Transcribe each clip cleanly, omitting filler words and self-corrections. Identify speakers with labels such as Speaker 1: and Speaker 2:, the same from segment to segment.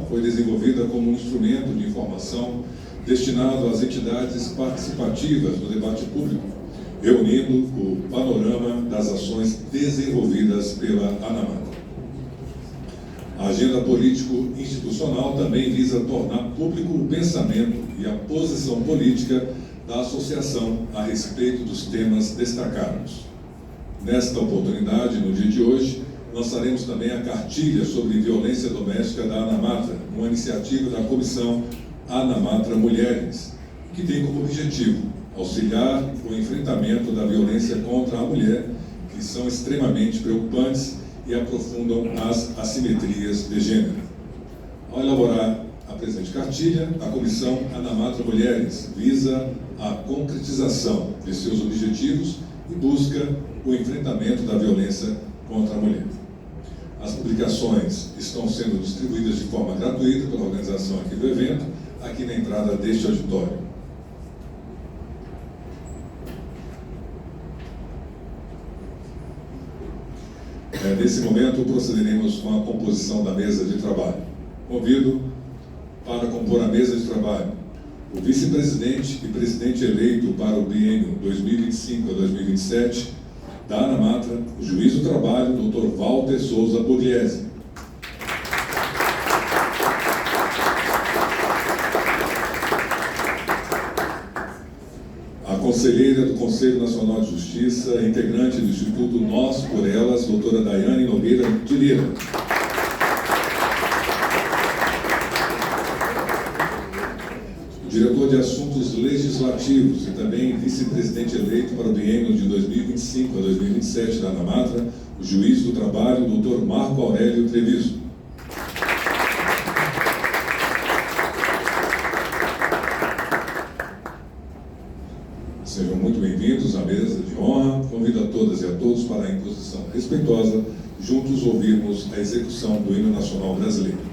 Speaker 1: Foi desenvolvida como um instrumento de informação destinado às entidades participativas do debate público, reunindo o panorama das ações desenvolvidas pela ANAMATRA. A agenda político-institucional também visa tornar público o pensamento e a posição política da associação a respeito dos temas destacados. Nesta oportunidade, no dia de hoje, lançaremos também a cartilha sobre violência doméstica da ANAMATRA, uma iniciativa da Comissão ANAMATRA Mulheres, que tem como objetivo auxiliar o enfrentamento da violência contra a mulher, que são extremamente preocupantes e aprofundam as assimetrias de gênero. Ao elaborar a presente cartilha, a Comissão ANAMATRA Mulheres visa a concretização de seus objetivos e busca o enfrentamento da violência contra a mulher. As publicações estão sendo distribuídas de forma gratuita pela organização aqui do evento, aqui na entrada deste auditório. Nesse momento, procederemos com a composição da mesa de trabalho. Convido para compor a mesa de trabalho o vice-presidente e presidente eleito para o biênio 2025 a 2027, da ANAMATRA, o juiz do trabalho, Dr. Walter Souza Pugliese. A conselheira do Conselho Nacional de Justiça, integrante do Instituto Nós por Elas, doutora Daiane Nogueira de Lira. Diretor de Assuntos Legislativos e também vice-presidente eleito para o biênio de 2025 a 2027 da ANAMATRA, o juiz do trabalho, Dr. Marco Aurélio Treviso. Sejam muito bem-vindos à mesa de honra. Convido a todas e a todos para a imposição respeitosa, juntos ouvirmos a execução do hino nacional brasileiro.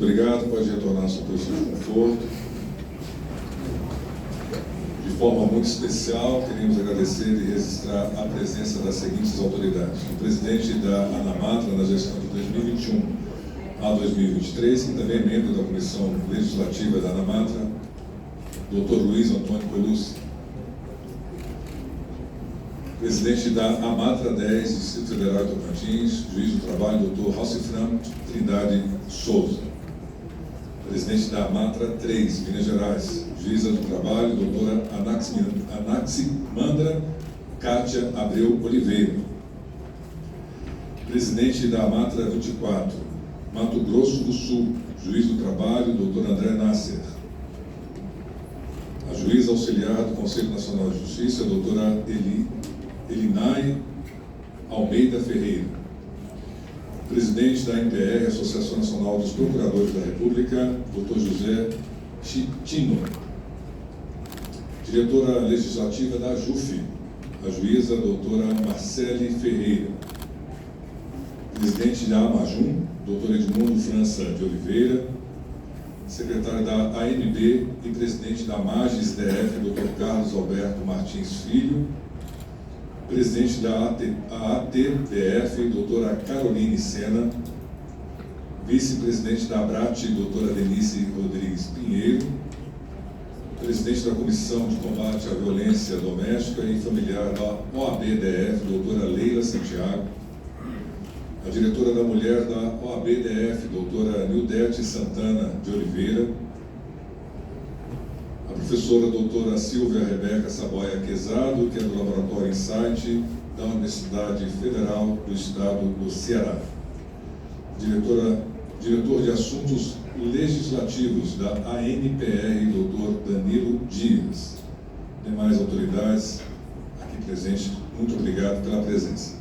Speaker 1: Obrigado, pode retornar à sua posição de conforto. De forma muito especial, queremos agradecer e registrar a presença das seguintes autoridades: o presidente da ANAMATRA na gestão de 2021 a 2023, que também é membro da Comissão Legislativa da ANAMATRA, Dr. Luiz Antônio Colucci. Presidente da AMATRA 10, Distrito Federal de Tocantins, juiz do trabalho, Dr. Rocifran Trindade Souza. Presidente da AMATRA 3, Minas Gerais, juíza do trabalho, doutora Anaximandra Kátia Abreu Oliveira. Presidente da AMATRA 24, Mato Grosso do Sul, juiz do trabalho, doutor André Nasser. A juíza auxiliar do Conselho Nacional de Justiça, doutora Elinay Almeida Ferreira. Presidente da ANPR, Associação Nacional dos Procuradores da República, Dr. José Tino. Diretora Legislativa da AJUF, a juíza doutora Marcele Ferreira. Presidente da AMAJUM, Dr. Edmundo França de Oliveira. Secretário da ANB e presidente da MAGES DF, Dr. Carlos Alberto Martins Filho. Presidente da ATDF, doutora Caroline Sena. Vice-presidente da ABRAT, doutora Denise Rodrigues Pinheiro. Presidente da Comissão de Combate à Violência Doméstica e Familiar da OAB-DF, doutora Leila Santiago. A diretora da Mulher da OAB-DF, doutora Nildete Santana de Oliveira. A professora doutora Silvia Rebeca Saboia Quezado, que é do Laboratório Insight da Universidade Federal do Estado do Ceará. Diretor de Assuntos Legislativos da ANPR, doutor Danilo Dias. Demais autoridades aqui presentes, muito obrigado pela presença.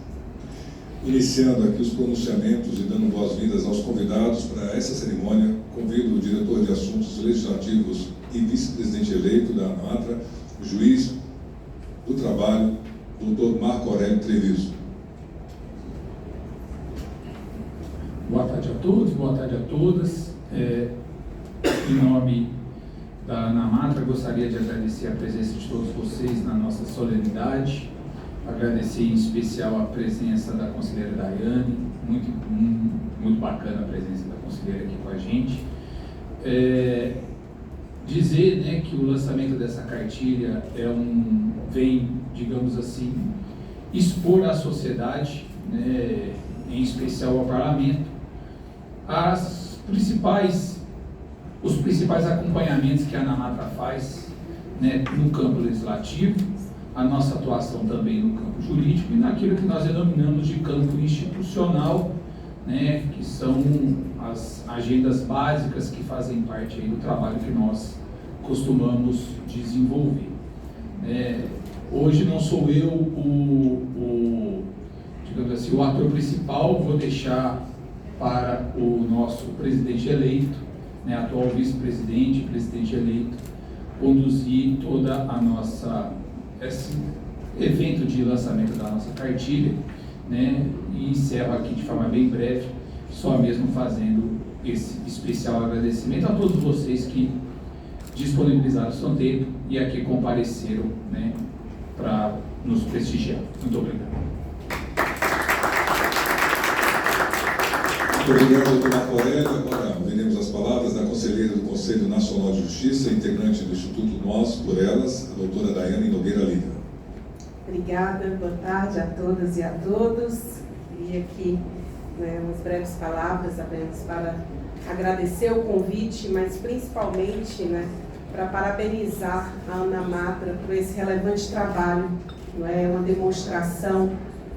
Speaker 1: Iniciando aqui os pronunciamentos e dando boas-vindas aos convidados para essa cerimônia, convido o diretor de Assuntos Legislativos e vice-presidente eleito da AMATRA, o juiz do trabalho, doutor Marco Aurélio Treviso.
Speaker 2: Boa tarde a todos, boa tarde a todas. Em nome da ANAMATRA, gostaria de agradecer a presença de todos vocês na nossa solenidade. Agradecer em especial a presença da conselheira Daiane, muito bacana a presença da conselheira aqui com a gente. Dizer, né, que o lançamento dessa cartilha vem, digamos assim, expor à sociedade, né, em especial ao parlamento, os principais acompanhamentos que a ANAMATRA faz, né, no campo legislativo, a nossa atuação também no campo jurídico e naquilo que nós denominamos de campo institucional, né, que são as agendas básicas que fazem parte aí do trabalho que nós costumamos desenvolver. Hoje não sou eu digamos assim, o ator principal, vou deixar para o nosso presidente eleito, né, atual vice-presidente, presidente eleito, conduzir toda a nossa esse evento de lançamento da nossa cartilha, né, e encerro aqui de forma bem breve, só mesmo fazendo esse especial agradecimento a todos vocês que disponibilizaram o seu tempo e aqui compareceram, né, para nos prestigiar. Muito obrigado.
Speaker 1: Muito obrigado, doutor Marco Aurélio. Agora veremos as palavras da conselheira do Conselho Nacional de Justiça, integrante do Instituto Nós por Elas, a doutora Daiane Nogueira Lima.
Speaker 3: Obrigada, boa tarde a todas e a todos. E aqui, né, umas breves palavras apenas para agradecer o convite, mas principalmente, né, para parabenizar a ANAMATRA por esse relevante trabalho. Não é uma demonstração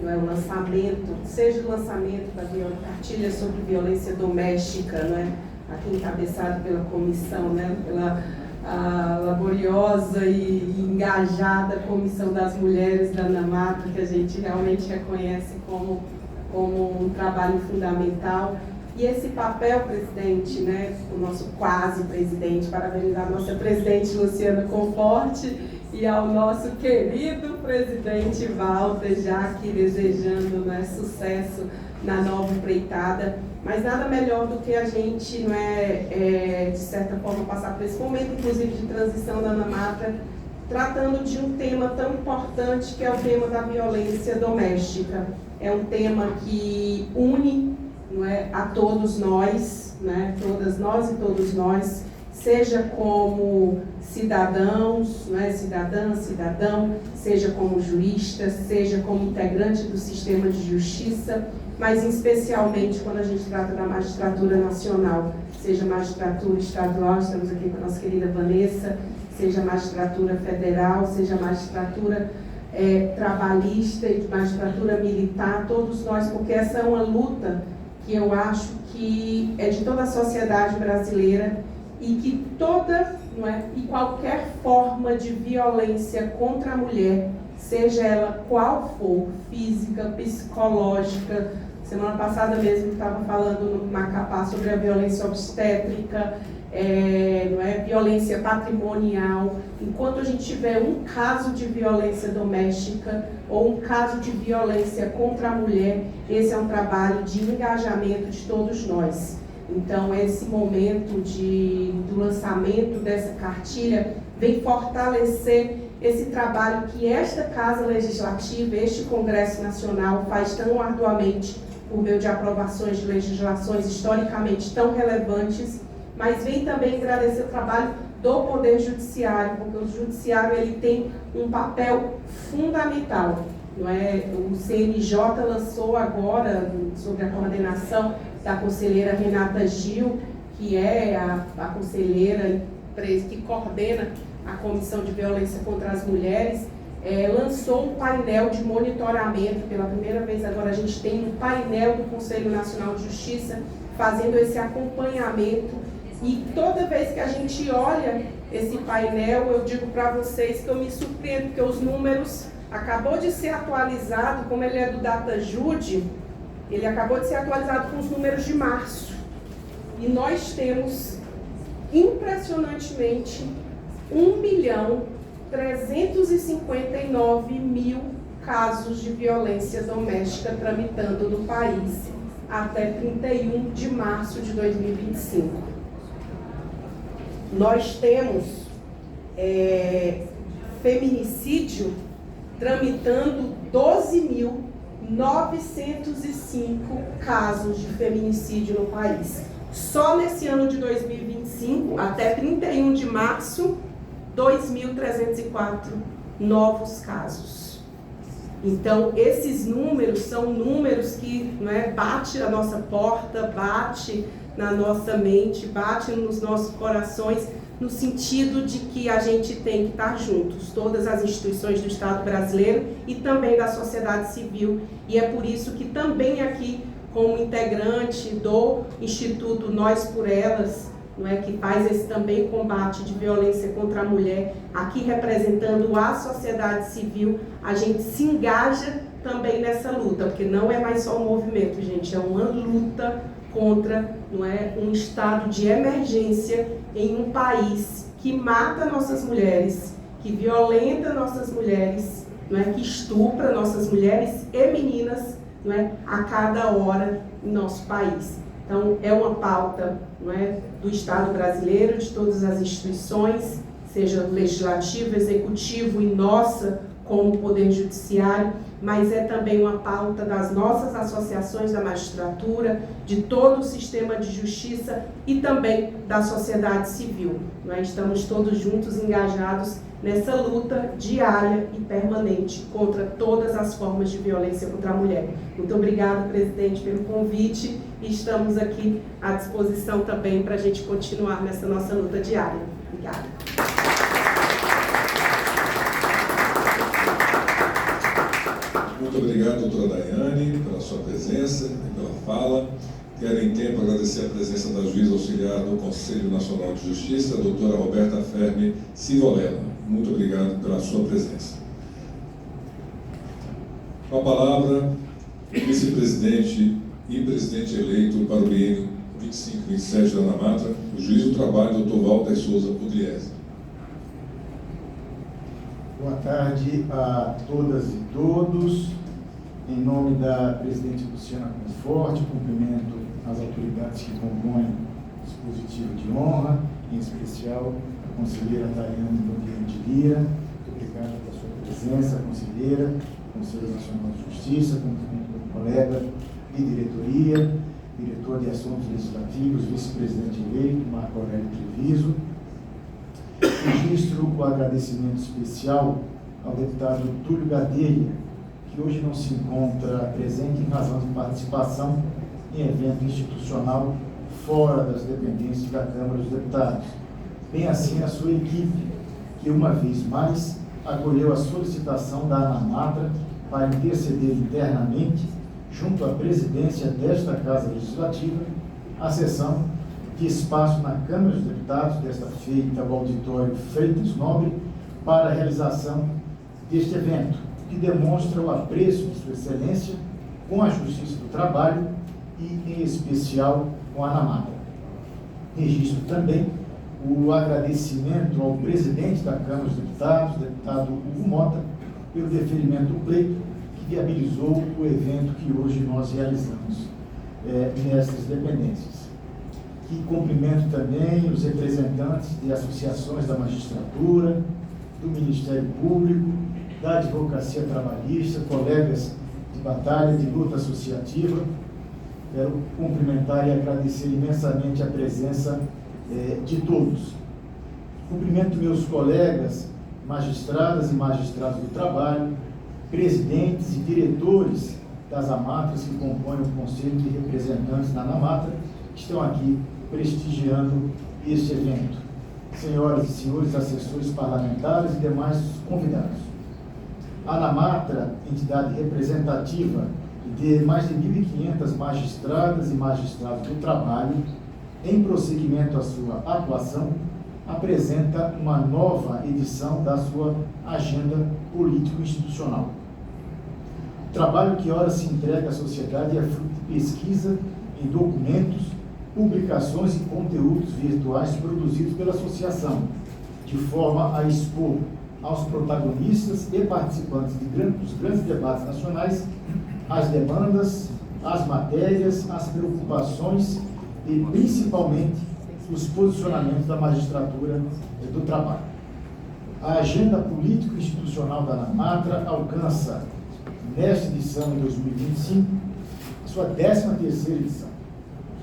Speaker 3: não é, o lançamento, seja o lançamento da cartilha sobre violência doméstica, não é, aqui encabeçado pela comissão, né, pela a laboriosa e engajada Comissão das Mulheres da ANAMATA, que a gente realmente reconhece como um trabalho fundamental. E esse papel, presidente, né, o nosso quase presidente, parabenizar a nossa presidente Luciana Conforte e ao nosso querido presidente Walter, já aqui desejando, né, sucesso na nova empreitada. Mas nada melhor do que a gente, não de certa forma, passar por esse momento, inclusive de transição da ANAMATA, tratando de um tema tão importante que é o tema da violência doméstica. É um tema que une, não é, a todos nós, né, todas nós e todos nós, seja como cidadãos, não é, cidadã, cidadão, seja como juísta, seja como integrante do sistema de justiça, mas especialmente quando a gente trata da magistratura nacional, seja magistratura estadual, estamos aqui com a nossa querida Vanessa, seja magistratura federal, seja magistratura trabalhista e magistratura militar, todos nós, porque essa é uma luta que eu acho que é de toda a sociedade brasileira e que toda, não é, e qualquer forma de violência contra a mulher, seja ela qual for, física, psicológica. Semana passada mesmo estava falando no Macapá sobre a violência obstétrica, não é, violência patrimonial. Enquanto a gente tiver um caso de violência doméstica ou um caso de violência contra a mulher, esse é um trabalho de engajamento de todos nós. Então, esse momento do lançamento dessa cartilha vem fortalecer esse trabalho que esta Casa Legislativa, este Congresso Nacional faz tão arduamente por meio de aprovações de legislações historicamente tão relevantes, mas vem também agradecer o trabalho do Poder Judiciário, porque o Judiciário ele tem um papel fundamental. Não é? O CNJ lançou agora, sobre a coordenação da conselheira Renata Gil, que é a conselheira que coordena a Comissão de Violência contra as Mulheres, lançou um painel de monitoramento. Pela primeira vez agora a gente tem um painel do Conselho Nacional de Justiça fazendo esse acompanhamento. E toda vez que a gente olha esse painel, eu digo para vocês que eu me surpreendo, porque os números acabou de ser atualizado, como ele é do DataJude, ele acabou de ser atualizado com os números de março. E nós temos, impressionantemente, 1.359.000 casos de violência doméstica tramitando no país até 31 de março de 2025. Nós temos feminicídio tramitando 12.905 casos de feminicídio no país. Só nesse ano de 2025, até 31 de março, 2.304 novos casos. Então, esses números são números que, não é, bate a nossa porta, bate na nossa mente, bate nos nossos corações, no sentido de que a gente tem que estar juntos, todas as instituições do Estado brasileiro e também da sociedade civil. E é por isso que também aqui, como integrante do Instituto Nós por Elas, não é, que faz esse também combate de violência contra a mulher, aqui representando a sociedade civil, a gente se engaja também nessa luta, porque não é mais só um movimento, gente, é uma luta contra, não é, um estado de emergência em um país que mata nossas mulheres, que violenta nossas mulheres, não é, que estupra nossas mulheres e meninas, não é, a cada hora em nosso país. Então, é uma pauta, não é, do Estado brasileiro, de todas as instituições, seja legislativo, executivo e nossa como Poder Judiciário, mas é também uma pauta das nossas associações da magistratura, de todo o sistema de justiça e também da sociedade civil. Nós estamos todos juntos engajados nessa luta diária e permanente contra todas as formas de violência contra a mulher. Muito obrigada, presidente, pelo convite e estamos aqui à disposição também para a gente continuar nessa nossa luta diária. Obrigada.
Speaker 1: Muito Muito obrigado, doutora Daiane, pela sua presença e pela fala. Quero, em tempo, agradecer a presença da juíza auxiliar do Conselho Nacional de Justiça, a doutora Roberta Fermi Civolela. Muito obrigado pela sua presença. Com a palavra, o vice-presidente e presidente eleito para o biênio 25-27 da ANAMATRA, o juiz do trabalho, doutor Walter Souza Pugliese.
Speaker 4: Boa tarde a todas e todos. Em nome da presidente Luciana Conforte, cumprimento as autoridades que compõem o dispositivo de honra, em especial a conselheira Daiane Nogueira de Lira. Muito obrigado pela sua presença, conselheira, Conselho Nacional de Justiça, cumprimento do colega de diretoria, diretor de Assuntos Legislativos, vice-presidente eleito, Marco Aurélio Treviso. Registro o agradecimento especial ao deputado Túlio Gadelha, que hoje não se encontra presente em razão de participação em evento institucional fora das dependências da Câmara dos Deputados. Bem assim a sua equipe, que uma vez mais acolheu a solicitação da ANAMATRA para interceder internamente, junto à presidência desta Casa Legislativa, a sessão de espaço na Câmara dos Deputados, desta feita ao auditório Freitas Nobre, para a realização deste evento, que demonstra o apreço de Sua Excelência com a Justiça do Trabalho e, em especial, com a ANAMATRA. Registro também o agradecimento ao presidente da Câmara dos Deputados, deputado Hugo Mota, pelo deferimento do pleito que viabilizou o evento que hoje nós realizamos nestas dependências. Que cumprimento também os representantes de associações da magistratura, do Ministério Público, da Advocacia Trabalhista, colegas de batalha, de luta associativa. Quero cumprimentar e agradecer imensamente a presença de todos. Cumprimento meus colegas, magistradas e magistrados do trabalho, presidentes e diretores das AMATRAs que compõem o Conselho de Representantes da ANAMATRA, que estão aqui prestigiando este evento. Senhoras e senhores assessores parlamentares e demais convidados. A ANAMATRA, entidade representativa de mais de 1.500 magistradas e magistrados do trabalho, em prosseguimento à sua atuação, apresenta uma nova edição da sua agenda político-institucional. O trabalho que ora se entrega à sociedade é fruto de pesquisa em documentos, publicações e conteúdos virtuais produzidos pela associação, de forma a expor aos protagonistas e participantes dos grandes debates nacionais as demandas, as matérias, as preocupações e, principalmente, os posicionamentos da magistratura do trabalho. A agenda político-institucional da ANAMATRA alcança, nesta edição de 2025, a sua 13ª edição,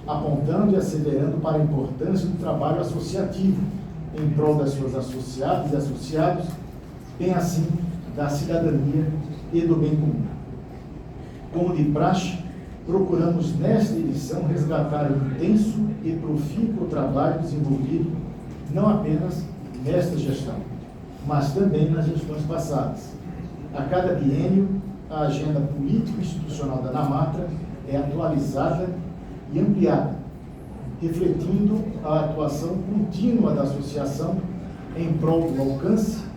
Speaker 4: apontando e asseverando para a importância do trabalho associativo em prol das suas associadas e associados, bem assim da cidadania e do bem comum. Como de praxe, procuramos nesta edição resgatar o intenso e profícuo trabalho desenvolvido não apenas nesta gestão, mas também nas gestões passadas. A cada biênio, a agenda político-institucional da ANAMATRA é atualizada e ampliada, refletindo a atuação contínua da associação em prol do alcance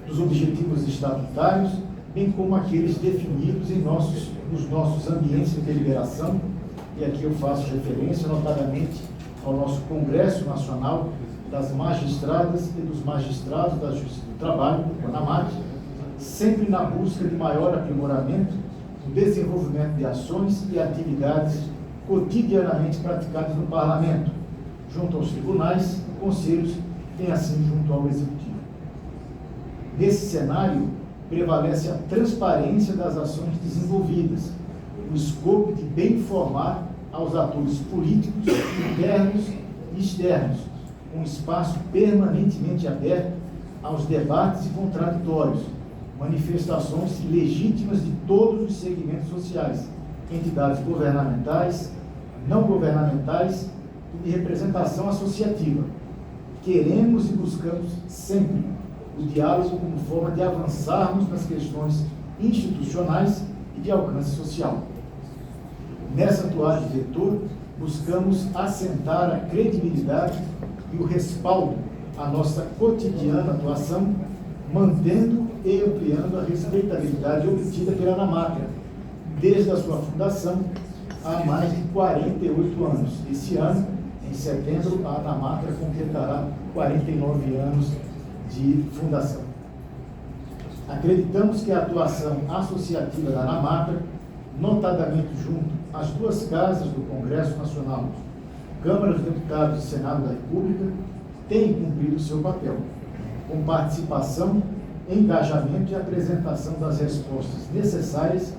Speaker 4: dos objetivos estatutários, bem como aqueles definidos nos nossos ambientes de deliberação, e aqui eu faço referência notadamente ao nosso Congresso Nacional das Magistradas e dos Magistrados da Justiça do Trabalho, o CONAMAT, sempre na busca de maior aprimoramento no desenvolvimento de ações e atividades cotidianamente praticadas no Parlamento, junto aos tribunais, conselhos e assim junto ao Executivo. Nesse cenário, prevalece a transparência das ações desenvolvidas, o escopo de bem informar aos atores políticos, internos e externos, um espaço permanentemente aberto aos debates e contraditórios, manifestações legítimas de todos os segmentos sociais, entidades governamentais, não governamentais e de representação associativa. Queremos e buscamos sempre o diálogo como forma de avançarmos nas questões institucionais de alcance social. Nessa atuagem de vetor, buscamos assentar a credibilidade e o respaldo à nossa cotidiana atuação, mantendo e ampliando a respeitabilidade obtida pela ANAMATRA, desde a sua fundação há mais de 48 anos. Esse ano, em setembro, a ANAMATRA completará 49 anos de fundação. Acreditamos que a atuação associativa da ANAMATRA, notadamente junto às duas casas do Congresso Nacional, Câmara dos Deputados e Senado da República, tem cumprido seu papel, com participação, engajamento e apresentação das respostas necessárias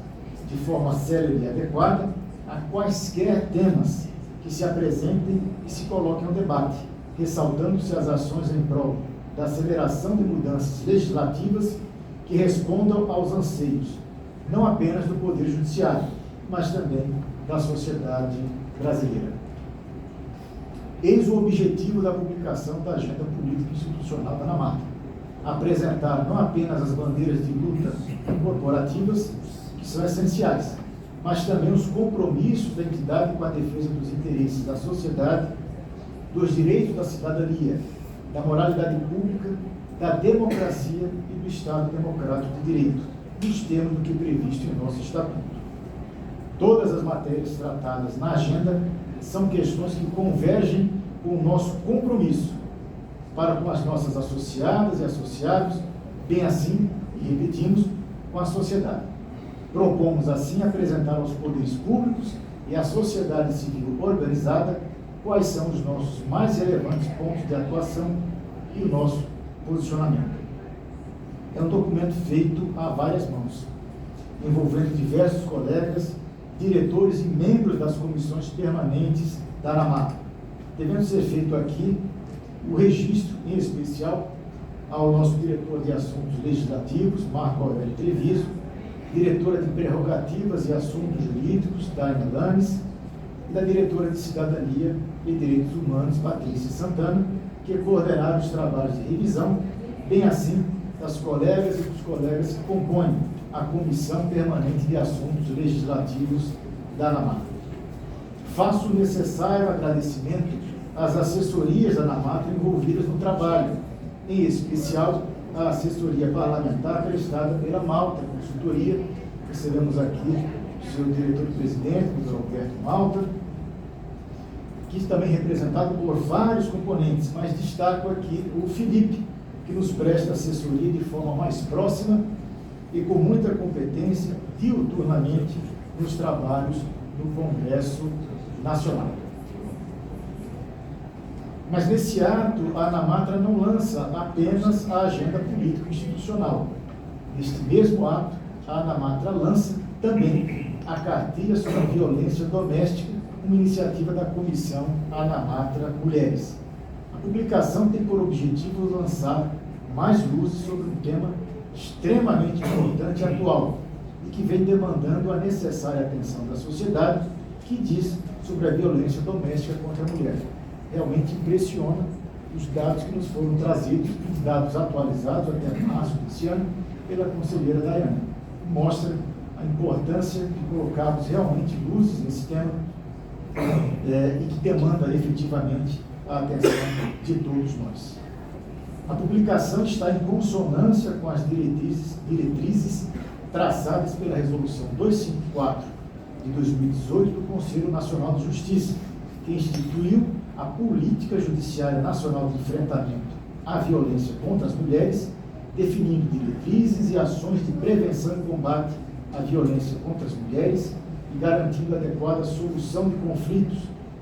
Speaker 4: de forma célere e adequada a quaisquer temas que se apresentem e se coloquem ao debate, ressaltando-se as ações em prol da aceleração de mudanças legislativas que respondam aos anseios, não apenas do Poder Judiciário, mas também da sociedade brasileira. Eis o objetivo da publicação da Agenda Política Institucional da ANAMATRA: apresentar não apenas as bandeiras de luta corporativas, que são essenciais, mas também os compromissos da entidade com a defesa dos interesses da sociedade, dos direitos da cidadania, da moralidade pública, da democracia e do Estado Democrático de Direito, nos termos do que é previsto em nosso Estatuto. Todas as matérias tratadas na agenda são questões que convergem com o nosso compromisso para com as nossas associadas e associados, bem assim, e repetimos, com a sociedade. Propomos assim apresentar aos poderes públicos e à sociedade civil organizada quais são os nossos mais relevantes pontos de atuação e o nosso posicionamento. É um documento feito a várias mãos, envolvendo diversos colegas, diretores e membros das comissões permanentes da ANAMATRA, devendo ser feito aqui o registro, em especial, ao nosso diretor de Assuntos Legislativos, Marco Aurélio Treviso, diretora de Prerrogativas e Assuntos Jurídicos, Daina Lanes, e da diretora de Cidadania e Direitos Humanos, Patrícia Santana, que coordenaram os trabalhos de revisão, bem assim das colegas e dos colegas que compõem a Comissão Permanente de Assuntos Legislativos da ANAMATRA. Faço o necessário agradecimento às assessorias da ANAMATRA envolvidas no trabalho, em especial a assessoria parlamentar prestada pela Malta Consultoria. Recebemos aqui o seu diretor-presidente, o Dr. Alberto Malta, que também representado por vários componentes, mas destaco aqui o Felipe, que nos presta assessoria de forma mais próxima e com muita competência, diuturnamente, nos trabalhos do Congresso Nacional. Mas nesse ato, a ANAMATRA não lança apenas a agenda político-institucional. Neste mesmo ato, a ANAMATRA lança também a cartilha sobre a violência doméstica, uma iniciativa da Comissão ANAMATRA Mulheres. A publicação tem por objetivo lançar mais luzes sobre um tema extremamente importante e atual e que vem demandando a necessária atenção da sociedade, que diz sobre a violência doméstica contra a mulher. Realmente impressiona os dados que nos foram trazidos, os dados atualizados até março desse ano, pela conselheira Daiane. Mostra a importância de colocarmos realmente luzes nesse tema e que demanda efetivamente a atenção de todos nós. A publicação está em consonância com as diretrizes traçadas pela Resolução 254 de 2018 do Conselho Nacional de Justiça, que instituiu a Política Judiciária Nacional de Enfrentamento à Violência contra as Mulheres, definindo diretrizes e ações de prevenção e combate à violência contra as mulheres e garantindo adequada solução de conflitos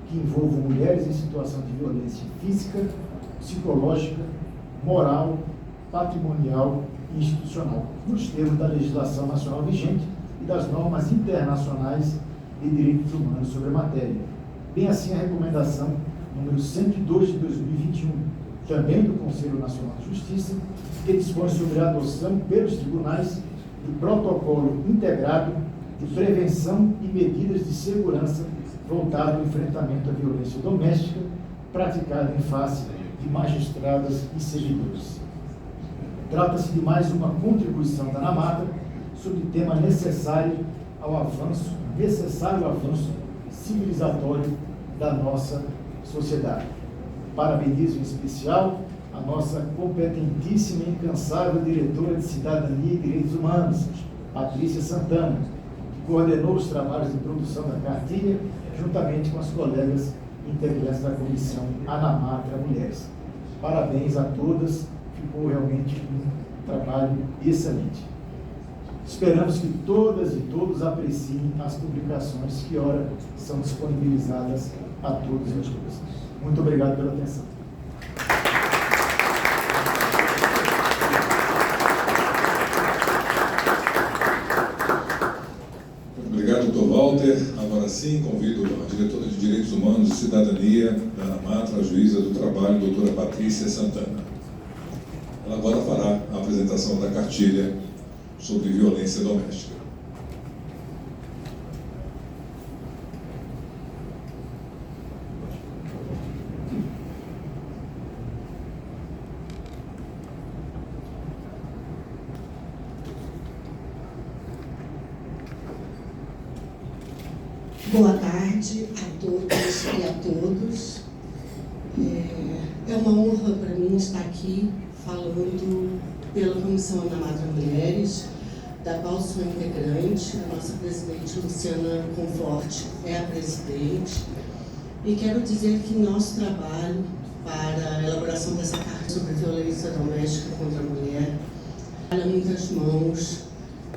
Speaker 4: que envolvam mulheres em situação de violência física, psicológica, moral, patrimonial e institucional, nos termos da legislação nacional vigente e das normas internacionais de direitos humanos sobre a matéria. Bem assim a recomendação número 102 de 2021, também do Conselho Nacional de Justiça, que dispõe sobre a adoção pelos tribunais de protocolo integrado de prevenção e medidas de segurança voltado ao enfrentamento à violência doméstica praticada em face de magistradas e servidores. Trata-se de mais uma contribuição da ANAMATRA sobre tema necessário ao avanço, necessário avanço civilizatório da nossa sociedade. Parabenizo em especial a nossa competentíssima e incansável diretora de Cidadania e Direitos Humanos, Patrícia Santana, que coordenou os trabalhos de produção da cartilha, juntamente com as colegas integrantes da Comissão Anamatra Mulheres. Parabéns a todas, ficou realmente um trabalho excelente. Esperamos que todas e todos apreciem as publicações que ora são disponibilizadas a todos e a todas. Muito obrigado pela atenção.
Speaker 1: Obrigado, Dr. Walter. Agora sim, convido a diretora de Direitos Humanos e Cidadania da Anamatra, a juíza do trabalho, doutora Patrícia Santana. Ela agora fará a apresentação da cartilha sobre violência doméstica.
Speaker 5: Boa tarde a todas e a todos. É uma honra para mim estar aqui falando pela Comissão Anamatra Mulheres, da qual sou integrante. A nossa presidente, Luciana Conforte, é a presidente. E quero dizer que nosso trabalho para a elaboração dessa carta sobre violência doméstica contra a mulher trabalha muitas mãos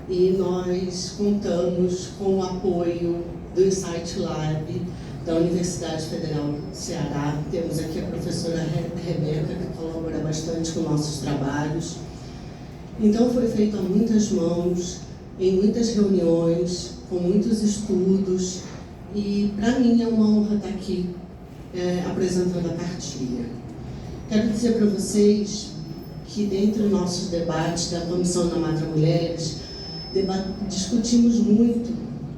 Speaker 5: e nós contamos com o apoio do Insight Lab da Universidade Federal do Ceará. Temos aqui a professora Rebeca, que colabora bastante com nossos trabalhos. Então foi feito a muitas mãos, em muitas reuniões, com muitos estudos, e para mim é uma honra estar aqui apresentando a cartilha. Quero dizer para vocês que dentre os nossos debates da Comissão Anamatra Mulheres, discutimos muito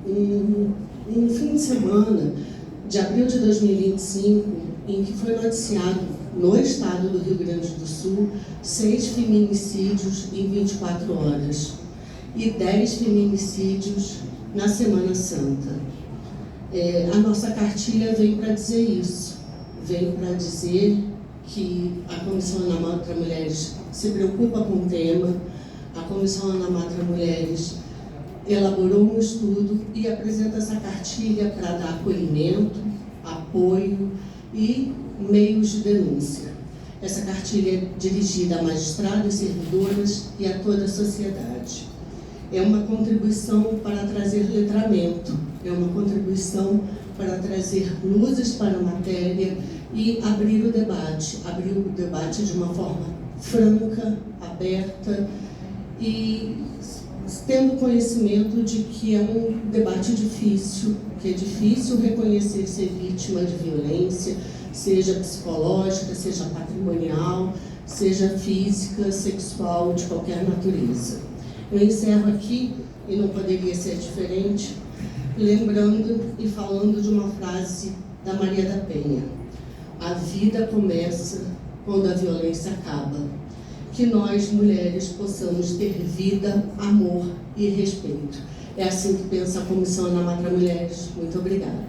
Speaker 5: um fim de semana de abril de 2025, em que foi noticiado no estado do Rio Grande do Sul 6 feminicídios em 24 horas e 10 feminicídios na Semana Santa. A nossa cartilha vem para dizer isso, vem para dizer que a Comissão Anamatra Mulheres se preocupa com o tema. A Comissão Anamatra Mulheres elaborou um estudo e apresenta essa cartilha para dar acolhimento, apoio e meios de denúncia. Essa cartilha é dirigida a magistrados, servidoras e a toda a sociedade. É uma contribuição para trazer letramento, é uma contribuição para trazer luzes para a matéria e abrir o debate de uma forma franca, aberta e tendo conhecimento de que é um debate difícil, que é difícil reconhecer ser vítima de violência, seja psicológica, seja patrimonial, seja física, sexual, de qualquer natureza. Eu encerro aqui, e não poderia ser diferente, lembrando e falando de uma frase da Maria da Penha: a vida começa quando a violência acaba. Que nós, mulheres, possamos ter vida, amor e respeito. É assim que pensa a Comissão Anamatra Mulheres. Muito obrigada.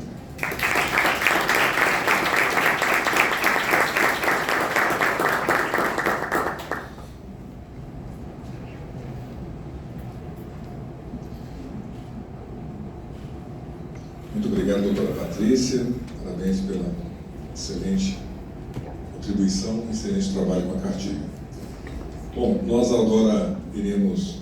Speaker 1: Muito obrigado, doutora Patrícia. Parabéns pela excelente contribuição e excelente trabalho com a cartilha. Bom, nós agora iremos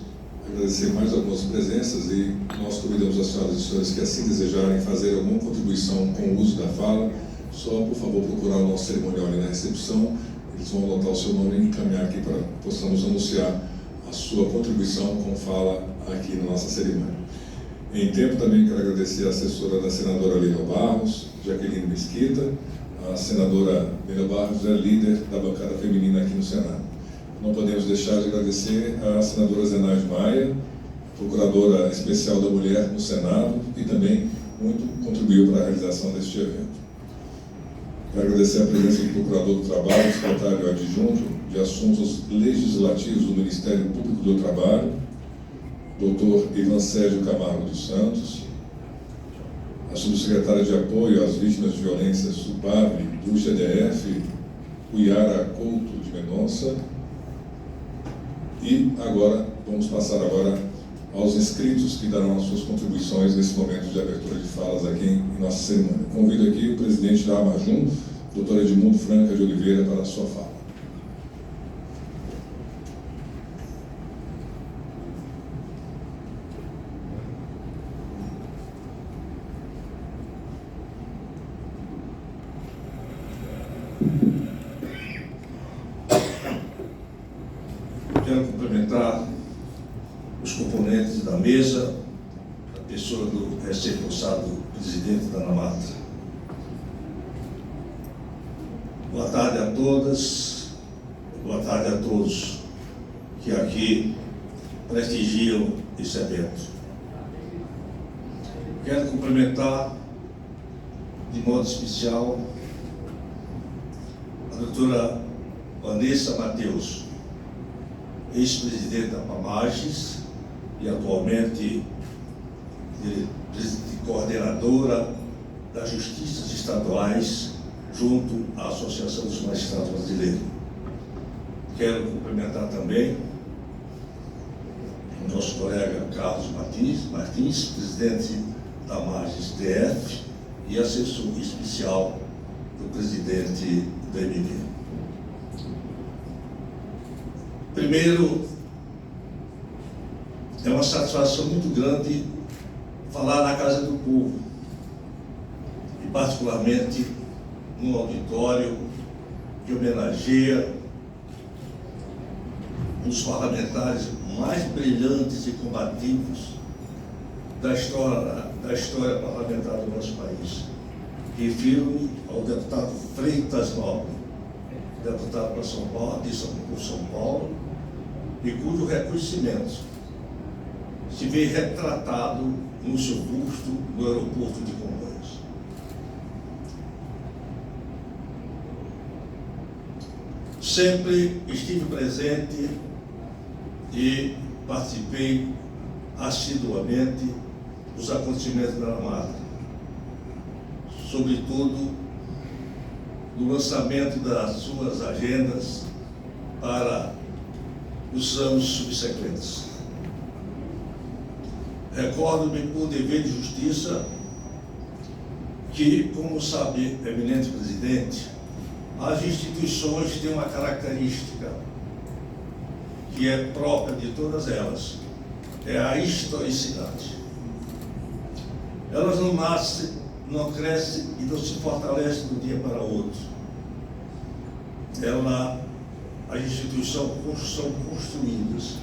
Speaker 1: agradecer mais algumas presenças e nós convidamos as senhoras e senhores que assim desejarem fazer alguma contribuição com o uso da fala, só por favor procurar o nosso cerimonial ali na recepção, eles vão anotar o seu nome e encaminhar aqui para que possamos anunciar a sua contribuição com fala aqui na nossa cerimônia. Em tempo também quero agradecer a assessora da senadora Leila Barros, Jaqueline Mesquita. A senadora Leila Barros é líder da bancada feminina aqui no Senado. Não podemos deixar de agradecer a senadora Zenaide Maia, procuradora especial da mulher no Senado, que também muito contribuiu para a realização deste evento. Quero agradecer a presença do procurador do Trabalho, secretário adjunto de Assuntos Legislativos do Ministério Público do Trabalho, Dr. Ivan Sérgio Camargo dos Santos, a subsecretária de Apoio às Vítimas de Violência SUPAV do CDF, Uiara Couto de Mendonça. E agora, vamos passar agora aos inscritos que darão as suas contribuições nesse momento de abertura de falas aqui em nossa cerimônia. Convido aqui o presidente da Amajum, Dr. Edmundo Franca de Oliveira, para a sua fala.
Speaker 6: Quero cumprimentar os componentes da mesa, a pessoa do recém-possado presidente da ANAMATRA. Boa tarde a todas, boa tarde a todos que aqui prestigiam esse evento. Quero cumprimentar de modo especial a doutora Vanessa Mateus, ex-presidente da PAMAGES e atualmente coordenadora das Justiças Estaduais junto à Associação dos Magistrados Brasileiros. Quero cumprimentar também o nosso colega Carlos Martins, presidente da MAGES DF e assessor especial do presidente do MD. Primeiro, é uma satisfação muito grande falar na Casa do Povo, e particularmente num auditório que homenageia um dos parlamentares mais brilhantes e combativos da história parlamentar do nosso país. Refiro-me ao deputado Freitas Nobre, deputado para São Paulo, por São Paulo, e cujo reconhecimento se vê retratado no seu busto no aeroporto de Congonhas. Sempre estive presente e participei assiduamente dos acontecimentos da ANAMATRA, sobretudo do lançamento das suas agendas para os anos subsequentes. Recordo-me, por dever de justiça, que, como sabe, eminente presidente, as instituições têm uma característica que é própria de todas elas, é a historicidade. Elas não nascem, não crescem e não se fortalecem de um dia para outro. As instituições são construídas.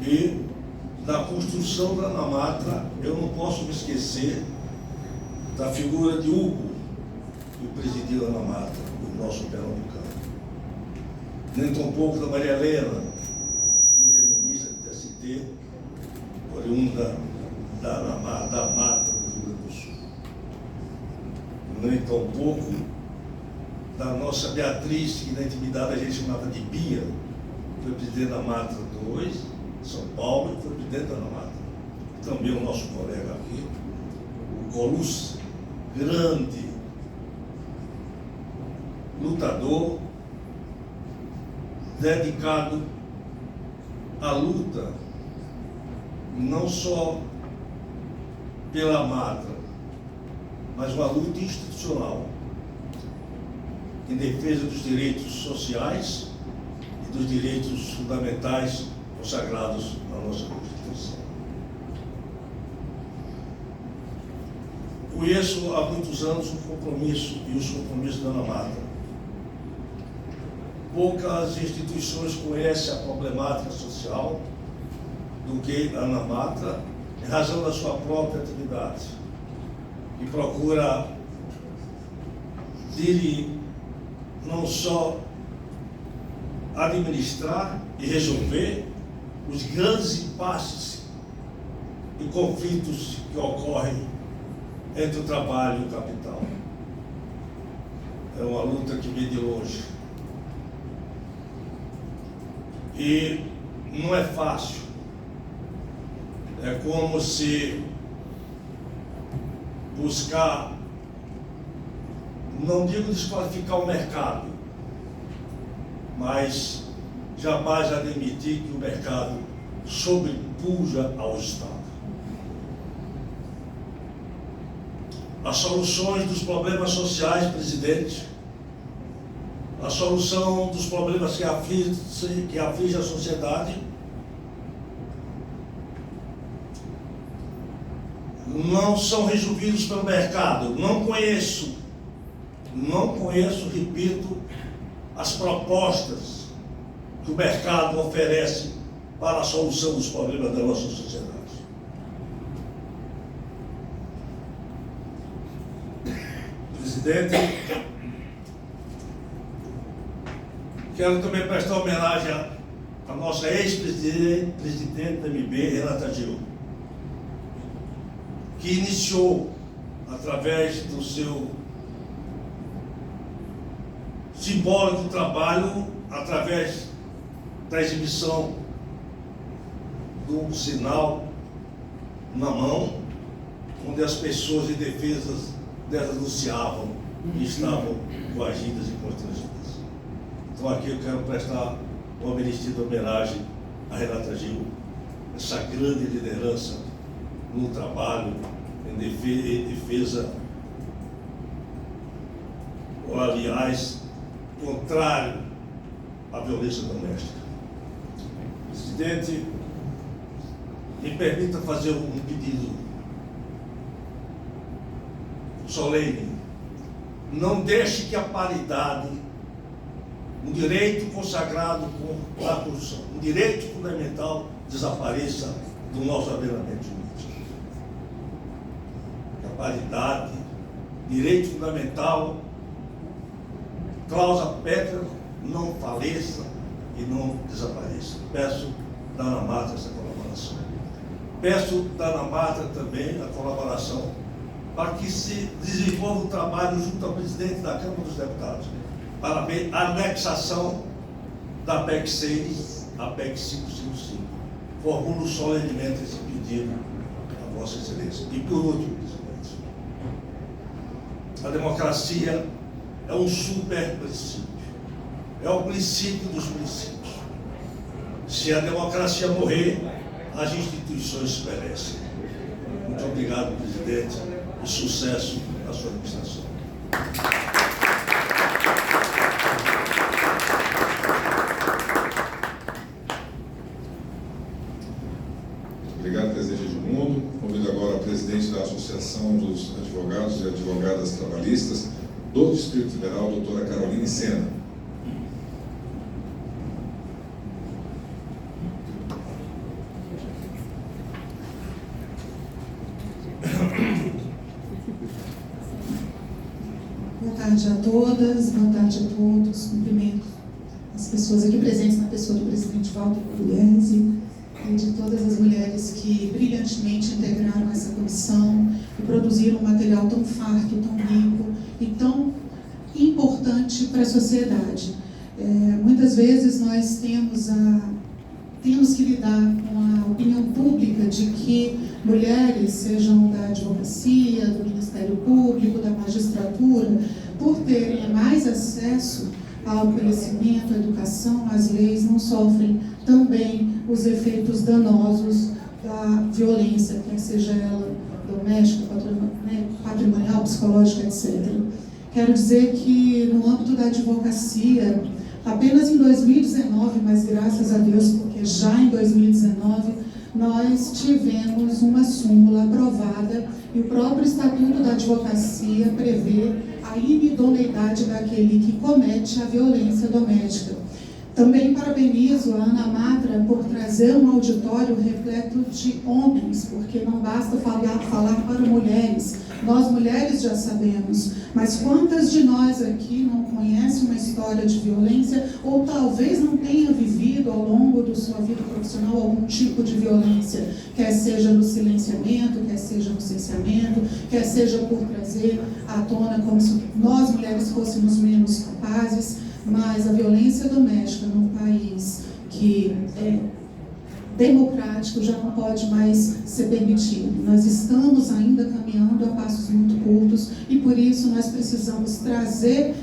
Speaker 6: E na construção da ANAMATRA, eu não posso me esquecer da figura de Hugo, que presidiu a ANAMATRA, o nosso pernambucano. Nem tampouco da Maria Helena, hoje é ministra do TST, oriunda da ANAMATRA do Rio Grande do Sul. Nem tampouco da nossa Beatriz, que na intimidade a gente chamava de Bia, foi presidente da ANAMATRA 2, São Paulo, e foi presidente da ANAMATRA. Também o nosso colega aqui, o Colus, grande lutador, dedicado à luta, não só pela ANAMATRA, mas uma luta institucional, em defesa dos direitos sociais e dos direitos fundamentais consagrados na nossa Constituição. Conheço há muitos anos o compromisso e os compromissos da ANAMATRA. Poucas instituições conhecem a problemática social do que a ANAMATRA, em razão da sua própria atividade, e procura não só administrar e resolver os grandes impasses e conflitos que ocorrem entre o trabalho e o capital. É uma luta que vem de longe. E não é fácil é como se buscar, não digo desqualificar o mercado, mas jamais admitir que o mercado sobrepuja ao Estado. As soluções dos problemas sociais, presidente, a solução dos problemas que aflige a sociedade, não são resolvidos pelo mercado. Não conheço, repito, as propostas que o mercado oferece para a solução dos problemas da nossa sociedade. Presidente, quero também prestar homenagem à nossa ex-presidente da MB, Renata Gil, que iniciou, através do seu simbólico trabalho, através da exibição do sinal na mão, onde as pessoas indefesas denunciavam e estavam coagidas e constrangidas. Então aqui eu quero prestar uma merecida homenagem a Renata Gil, essa grande liderança no trabalho em defesa, ou aliás, contrário à violência doméstica. Presidente, me permita fazer um pedido solene. Não deixe que a paridade, um direito consagrado com a Constituição, um direito fundamental, desapareça do nosso ordenamento jurídico. A paridade, direito fundamental, cláusula pétrea, não faleça e não desapareça. Peço da Ana Matra essa colaboração. Peço da Ana Matra também a colaboração para que se desenvolva o trabalho junto ao presidente da Câmara dos Deputados para a anexação da PEC 6 à PEC 555. Formulo solenemente esse pedido a Vossa Excelência. E por último, presidente, a democracia é um super princípio, é o princípio dos princípios. Se a democracia morrer, as instituições perecem. Muito obrigado, presidente, e sucesso na sua administração.
Speaker 1: Obrigado, presidente Edmundo. Convido agora a presidente da Associação dos Advogados e Advogadas Trabalhistas do Distrito Federal, doutora Caroline Sena.
Speaker 7: Boa tarde a todas, boa tarde a todos. Cumprimento as pessoas aqui presentes na pessoa do presidente Walter Pugliese e de todas as mulheres que brilhantemente integraram essa comissão e produziram um material tão farto, tão rico e tão importante para a sociedade. Muitas vezes nós temos que lidar com a opinião pública de que mulheres, sejam da advocacia, do Ministério Público, da magistratura, por terem mais acesso ao conhecimento, à educação, às leis, não sofrem também os efeitos danosos da violência, quer seja ela doméstica, patrimonial, psicológica, etc. Quero dizer que no âmbito da advocacia, apenas em 2019, mas graças a Deus, porque já em 2019, nós tivemos uma súmula aprovada e o próprio Estatuto da Advocacia prevê a inidoneidade daquele que comete a violência doméstica. Também parabenizo a Ana Matra por trazer um auditório repleto de homens, porque não basta falar para mulheres. Nós mulheres já sabemos, mas quantas de nós aqui não conhecem uma história de violência ou talvez não tenha vivido ao longo da sua vida profissional algum tipo de violência, quer seja no silenciamento, quer seja no cerceamento, quer seja por trazer à tona como se nós mulheres fôssemos menos capazes. Mas a violência doméstica num país que democrático já não pode mais ser permitido. Nós estamos ainda caminhando a passos muito curtos e por isso nós precisamos trazer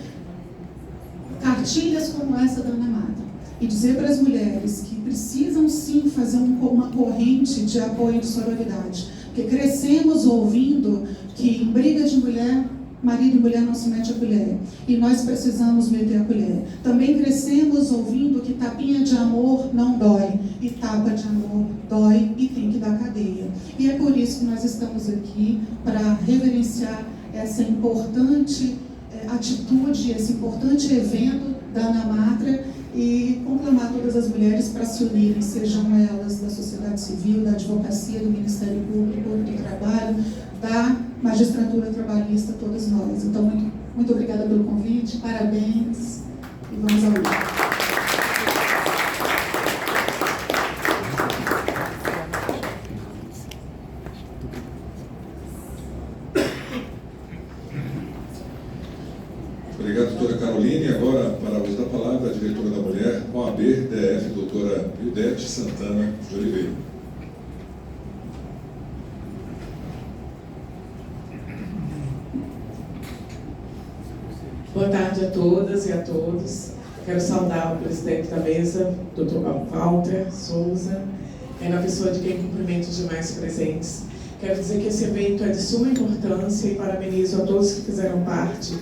Speaker 7: cartilhas como essa da Ana Matra e dizer para as mulheres que precisam sim fazer uma corrente de apoio e de sororidade, porque crescemos ouvindo que em briga de mulher, marido e mulher não se mete a colher, e nós precisamos meter a colher. Também crescemos ouvindo que tapinha de amor não dói, e tapa de amor dói e tem que dar cadeia. E é por isso que nós estamos aqui, para reverenciar essa importante atitude, esse importante evento da Ana Matra, e conclamar todas as mulheres para se unirem, sejam elas da sociedade civil, da advocacia, do Ministério Público, do Trabalho, da magistratura trabalhista, todas nós. Então, muito obrigada pelo convite, parabéns e vamos ao lugar.
Speaker 1: Obrigado, doutora Caroline. Agora, para a da palavra, a diretora da Mulher, OAB, DF, doutora Ildete Santana de Oliveira.
Speaker 8: Boa tarde a todas e a todos. Quero saudar o presidente da mesa, Dr. Walter Souza, na pessoa de quem cumprimento os demais presentes. Quero dizer que esse evento é de suma importância e parabenizo a todos que fizeram parte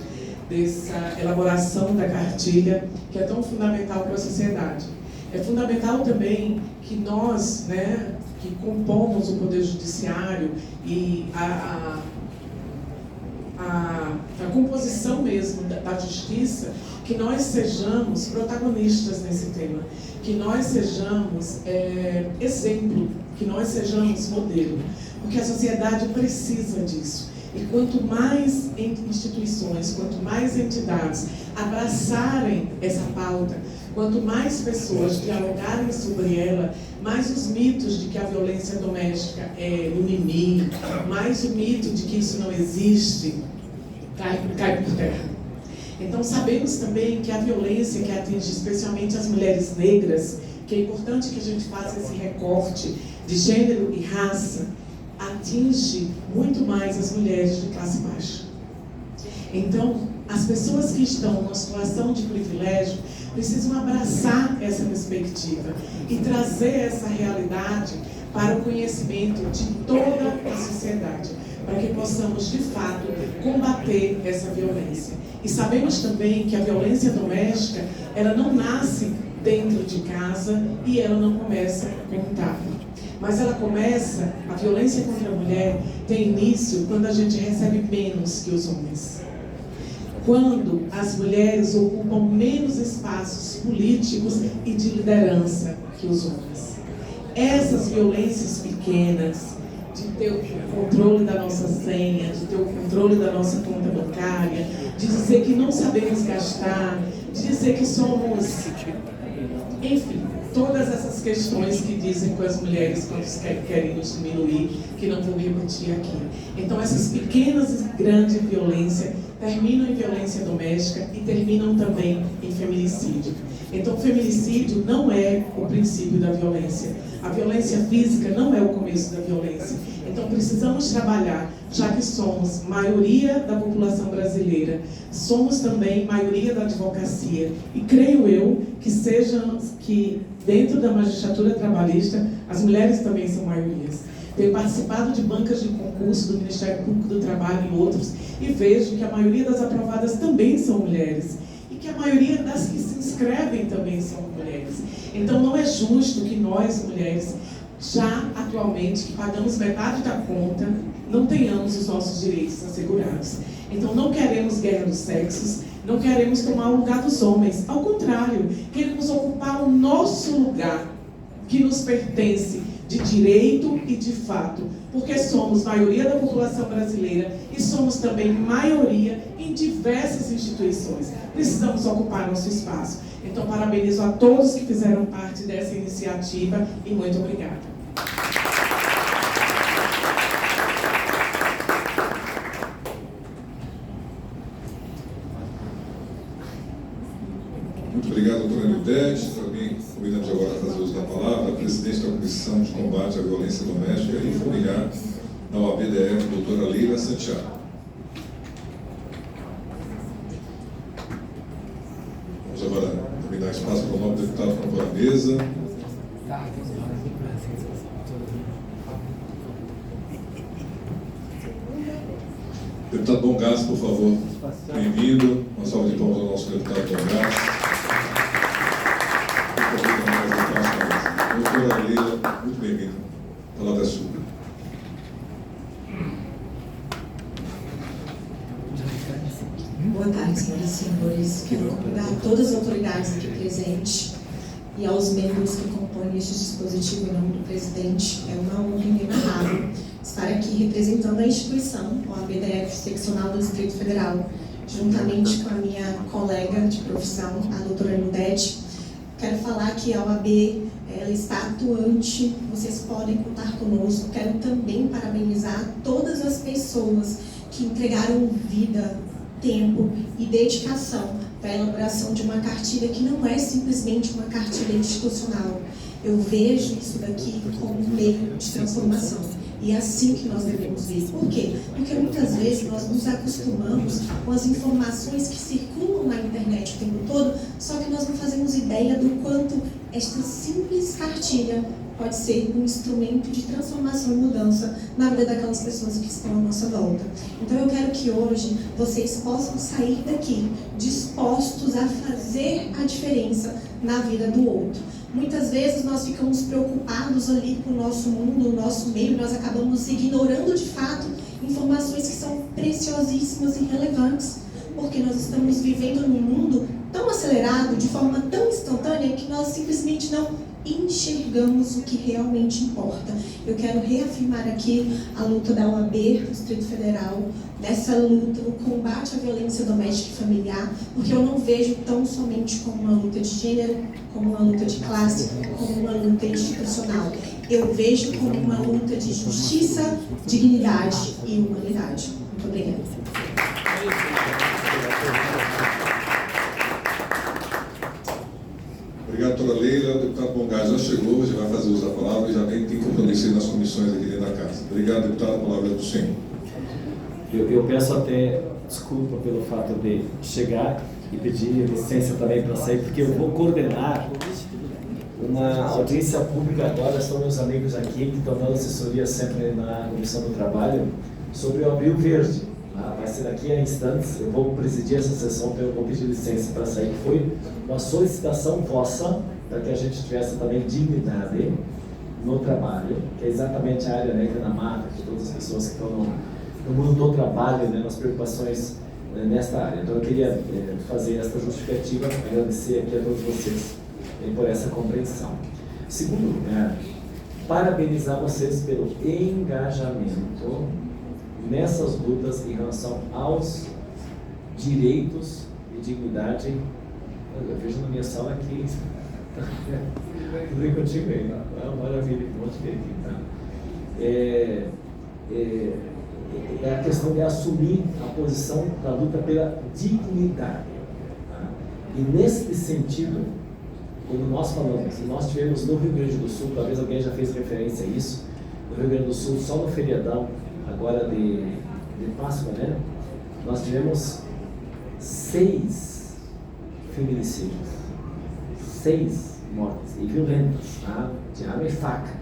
Speaker 8: dessa elaboração da cartilha, que é tão fundamental para a sociedade. É fundamental também que nós, que compomos o Poder Judiciário e a composição mesmo da justiça, que nós sejamos protagonistas nesse tema, que nós sejamos exemplo, que nós sejamos modelo, porque a sociedade precisa disso. E quanto mais instituições, quanto mais entidades abraçarem essa pauta, quanto mais pessoas dialogarem sobre ela, mais os mitos de que a violência doméstica é mimimi, mais o mito de que isso não existe, cai por terra. Então sabemos também que a violência que atinge especialmente as mulheres negras, que é importante que a gente faça esse recorte de gênero e raça, atinge muito mais as mulheres de classe baixa. Então, as pessoas que estão numa situação de privilégio precisam abraçar essa perspectiva e trazer essa realidade para o conhecimento de toda a sociedade, para que possamos, de fato, combater essa violência. E sabemos também que a violência doméstica, ela não nasce dentro de casa e ela não começa com um tapa. Mas ela começa, a violência contra a mulher tem início quando a gente recebe menos que os homens. Quando as mulheres ocupam menos espaços políticos e de liderança que os homens. Essas violências pequenas, de ter o controle da nossa senha, de ter o controle da nossa conta bancária, de dizer que não sabemos gastar, de dizer que somos... Enfim, todas essas questões que dizem com as mulheres quando querem nos diminuir, que não vou repetir aqui. Então, essas pequenas e grandes violências terminam em violência doméstica e terminam também em feminicídio. Então, o feminicídio não é o princípio da violência. A violência física não é o começo da violência. Então, precisamos trabalhar, já que somos maioria da população brasileira, somos também maioria da advocacia. E creio eu que dentro da magistratura trabalhista, as mulheres também são maiorias. Tenho participado de bancas de concurso do Ministério Público do Trabalho e outros, e vejo que a maioria das aprovadas também são mulheres. E que a maioria das que se inscrevem também são mulheres. Então, não é justo que nós, mulheres, já atualmente, que pagamos metade da conta, não tenhamos os nossos direitos assegurados. Então, não queremos guerra dos sexos, não queremos tomar o lugar dos homens. Ao contrário, queremos ocupar o nosso lugar, que nos pertence de direito e de fato, porque somos maioria da população brasileira e somos também maioria em diversas instituições. Precisamos ocupar nosso espaço. Então, parabenizo a todos que fizeram parte dessa iniciativa e muito obrigada.
Speaker 1: Muito obrigado, doutora Ildete. Também convidamos agora a fazer uso da palavra a presidente da Comissão de Combate à Violência Doméstica e Familiar da OAB-DF, doutora Leila Santiago. Vamos agora também dar espaço para o novo deputado compor a mesa. Deputado Dom Gás, por favor, bem-vindo. Uma salva de palmas ao nosso deputado Dom Gás. Doutora Leila, muito bem-vinda. A palavra é sua.
Speaker 9: Boa tarde, senhoras e senhores. Quero convidar todas as autoridades aqui presentes e aos membros que compõem este dispositivo em nome do presidente. É uma honra inenarrável estar aqui representando a instituição, a OAB-DF Seccional do Distrito Federal, juntamente com a minha colega de profissão, a doutora Nudete. Quero falar que a OAB ela está atuante, vocês podem contar conosco. Quero também parabenizar todas as pessoas que entregaram vida, tempo e dedicação para a elaboração de uma cartilha que não é simplesmente uma cartilha institucional. Eu vejo isso daqui como um meio de transformação. E é assim que nós devemos ver. Por quê? Porque muitas vezes nós nos acostumamos com as informações que circulam na internet o tempo todo, só que nós não fazemos ideia do quanto esta simples cartilha pode ser um instrumento de transformação e mudança na vida daquelas pessoas que estão à nossa volta. Então eu quero que hoje vocês possam sair daqui dispostos a fazer a diferença na vida do outro. Muitas vezes nós ficamos preocupados ali com o nosso mundo, o nosso meio, nós acabamos ignorando de fato informações que são preciosíssimas e relevantes, porque nós estamos vivendo num mundo tão acelerado, de forma tão instantânea, que nós simplesmente não enxergamos o que realmente importa. Eu quero reafirmar aqui a luta da OAB do Distrito Federal, nessa luta, no combate à violência doméstica e familiar, porque eu não vejo tão somente como uma luta de gênero, como uma luta de classe, como uma luta institucional. Eu vejo como uma luta de justiça, dignidade e humanidade. Muito obrigada.
Speaker 1: Obrigado, doutora Leila. O deputado Dom Gás já chegou, já vai fazer uso da palavra e já tem compromisso nas comissões aqui dentro da casa. Obrigado, deputado. A palavra é do senhor.
Speaker 10: Eu peço até desculpa pelo fato de chegar e pedir licença também para sair, porque eu vou coordenar uma audiência pública agora. São meus amigos aqui que estão dando assessoria sempre na Comissão do Trabalho sobre o Abril Verde. Vai ser daqui a instantes, eu vou presidir essa sessão, então eu vou pedir licença para sair. Foi uma solicitação vossa para que a gente tivesse também dignidade no trabalho, que é exatamente a área negra na mata, de todas as pessoas que estão no mundo do trabalho, né, nas preocupações nesta área. Então eu queria fazer esta justificativa, agradecer aqui a todos vocês por essa compreensão. Segundo lugar, parabenizar vocês pelo engajamento nessas lutas em relação aos direitos e dignidade. Eu vejo na minha sala aqui, tudo bem contigo aí, maravilha, que bom te ver aqui, tá? É a questão de assumir a posição da luta pela dignidade, tá? E nesse sentido, como nós falamos, nós tivemos no Rio Grande do Sul, talvez alguém já fez referência a isso, no Rio Grande do Sul, só no feriadão agora de Páscoa, né? Nós tivemos 6 feminicídios, 6 mortes, e violentas, tá? De arma e faca,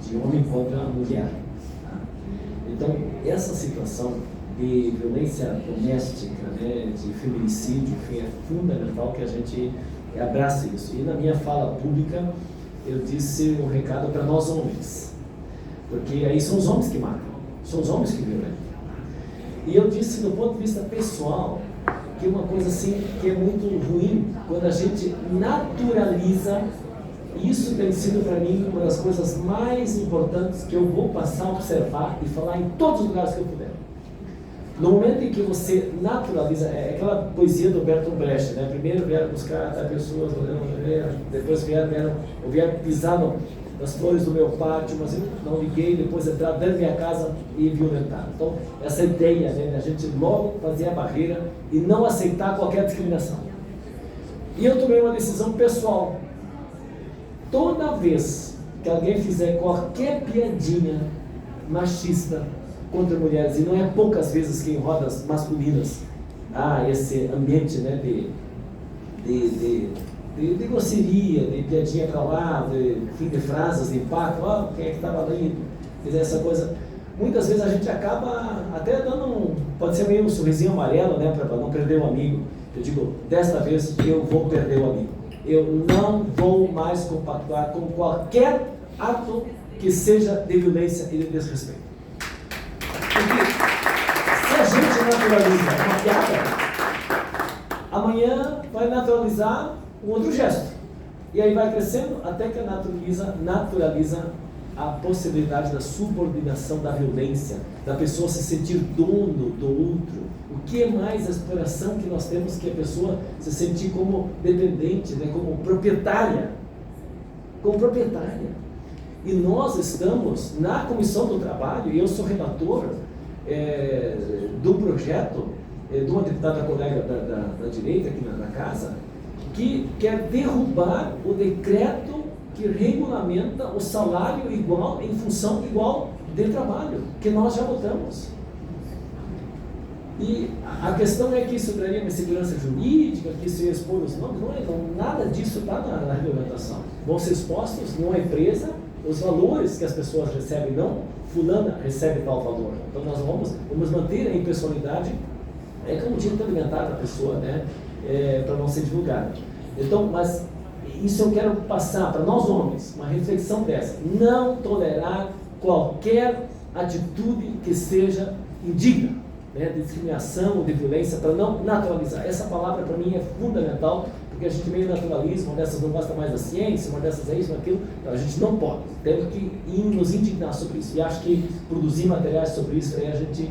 Speaker 10: de homem contra a mulher. Tá? Então, essa situação de violência doméstica, né, de feminicídio, enfim, é fundamental que a gente abrace isso. E na minha fala pública, eu disse um recado para nós homens, porque aí são os homens que matam. São os homens que violentam. E eu disse, do ponto de vista pessoal, que uma coisa assim que é muito ruim, quando a gente naturaliza, isso tem sido para mim uma das coisas mais importantes que eu vou passar a observar e falar em todos os lugares que eu puder. No momento em que você naturaliza, é aquela poesia do Bertolt Brecht, né? Primeiro vieram buscar pessoas, depois vieram pisar nas flores do meu pátio, mas eu não liguei, depois entrar dentro da minha casa e violentar. Então, essa ideia, né, a gente logo fazer a barreira e não aceitar qualquer discriminação. E eu tomei uma decisão pessoal. toda vez que alguém fizer qualquer piadinha machista contra mulheres, e não é poucas vezes que em rodas masculinas há esse ambiente, né, de grosseria, de piadinha pra lá, de frases de impacto, quem é que estava ali, fizer essa coisa. Muitas vezes a gente acaba até dando pode ser meio um sorrisinho amarelo, né, para não perder o amigo. Eu digo, desta vez eu vou perder o amigo. Eu não vou mais compactuar com qualquer ato que seja de violência e de desrespeito. Porque se a gente naturaliza uma piada, amanhã vai naturalizar um outro gesto. E aí vai crescendo até que naturaliza a possibilidade da subordinação da violência, da pessoa se sentir dono do outro. O que é mais a aspiração que nós temos que a pessoa se sentir como dependente, né, como proprietária. Como proprietária. E nós estamos na Comissão do Trabalho, e eu sou relator do projeto de uma deputada colega da direita aqui na casa, que quer derrubar o decreto que regulamenta o salário igual em função igual de trabalho, que nós já votamos. E a questão é que isso traria uma segurança jurídica, que isso ia expor os nomes, nada disso está na regulamentação. Vão ser expostos numa empresa os valores que as pessoas recebem, não fulana recebe tal valor. Então nós vamos manter a impessoalidade como direito alimentar da pessoa, né, para não ser divulgado. Então, mas isso eu quero passar para nós homens, uma reflexão dessa: não tolerar qualquer atitude que seja indigna, né, de discriminação ou de violência, para não naturalizar. Essa palavra para mim é fundamental, porque a gente meio naturalismo, uma dessas não gosta mais da ciência, uma dessas é isso, aquilo, então a gente não pode. Temos que nos indignar sobre isso, e acho que produzir materiais sobre isso é a gente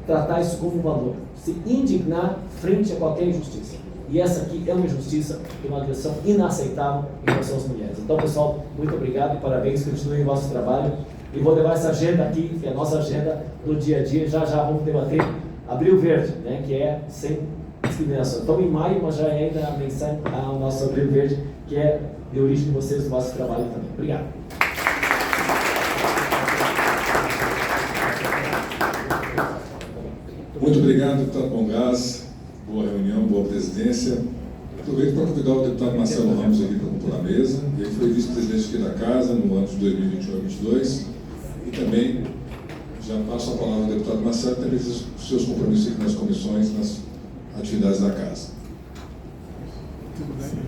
Speaker 10: tratar isso como um valor, se indignar frente a qualquer injustiça. E essa aqui é uma injustiça e uma agressão inaceitável em relação às mulheres. Então, pessoal, muito obrigado e parabéns, continuem o nosso trabalho. E vou levar essa agenda aqui, que é a nossa agenda do dia a dia. Já vamos debater Abril Verde, né, que é sem discriminação. Estamos em maio, mas já é ainda a mensagem ao nosso Abril Verde, que é de origem de vocês, do nosso trabalho também. Obrigado.
Speaker 1: Muito obrigado, deputado Bongás. Boa reunião, boa presidência. Aproveito para convidar o deputado Marcelo Ramos aqui para compor a mesa. Ele foi vice-presidente aqui da casa no ano de 2021 a 2022. E também já passo a palavra ao deputado Marcelo, também os seus compromissos aqui nas comissões, nas atividades da casa. Tudo bem?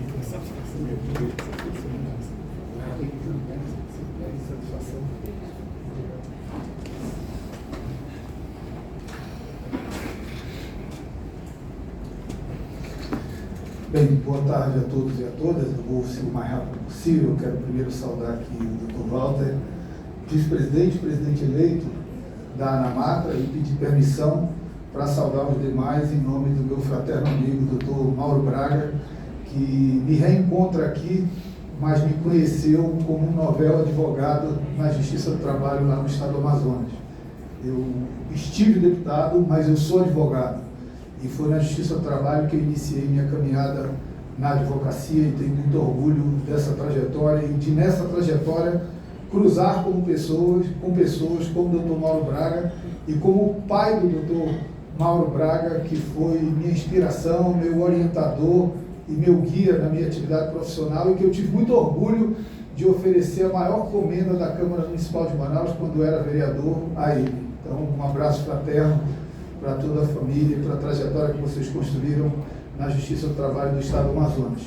Speaker 11: Bem, boa tarde a todos e a todas. Eu vou ser o mais rápido possível. Quero primeiro saudar aqui o Dr. Walter, vice-presidente, presidente eleito da ANAMATRA, e pedir permissão para saudar os demais em nome do meu fraterno amigo, Dr. Mauro Braga, que me reencontra aqui, mas me conheceu como um novel advogado na Justiça do Trabalho lá no estado do Amazonas. Eu estive deputado, mas eu sou advogado. E foi na Justiça do Trabalho que eu iniciei minha caminhada na advocacia, e tenho muito orgulho dessa trajetória e de, nessa trajetória, cruzar com pessoas como o Dr. Mauro Braga e como o pai do Dr. Mauro Braga, que foi minha inspiração, meu orientador e meu guia na minha atividade profissional, e que eu tive muito orgulho de oferecer a maior comenda da Câmara Municipal de Manaus quando eu era vereador a ele. Então, um abraço fraterno para toda a família e para a trajetória que vocês construíram na Justiça do Trabalho do Estado do Amazonas.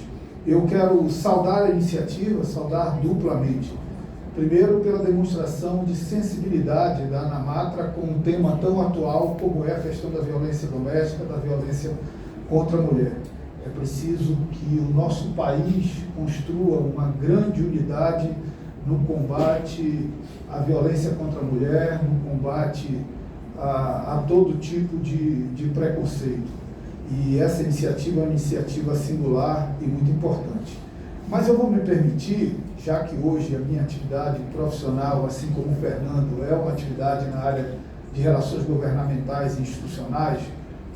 Speaker 11: Eu quero saudar a iniciativa, saudar duplamente. Primeiro, pela demonstração de sensibilidade da ANAMATRA com um tema tão atual como é a questão da violência doméstica, da violência contra a mulher. É preciso que o nosso país construa uma grande unidade no combate à violência contra a mulher, no combate a todo tipo de preconceito. E essa iniciativa é uma iniciativa singular e muito importante. Mas eu vou me permitir, já que hoje a minha atividade profissional, assim como o Fernando, é uma atividade na área de relações governamentais e institucionais,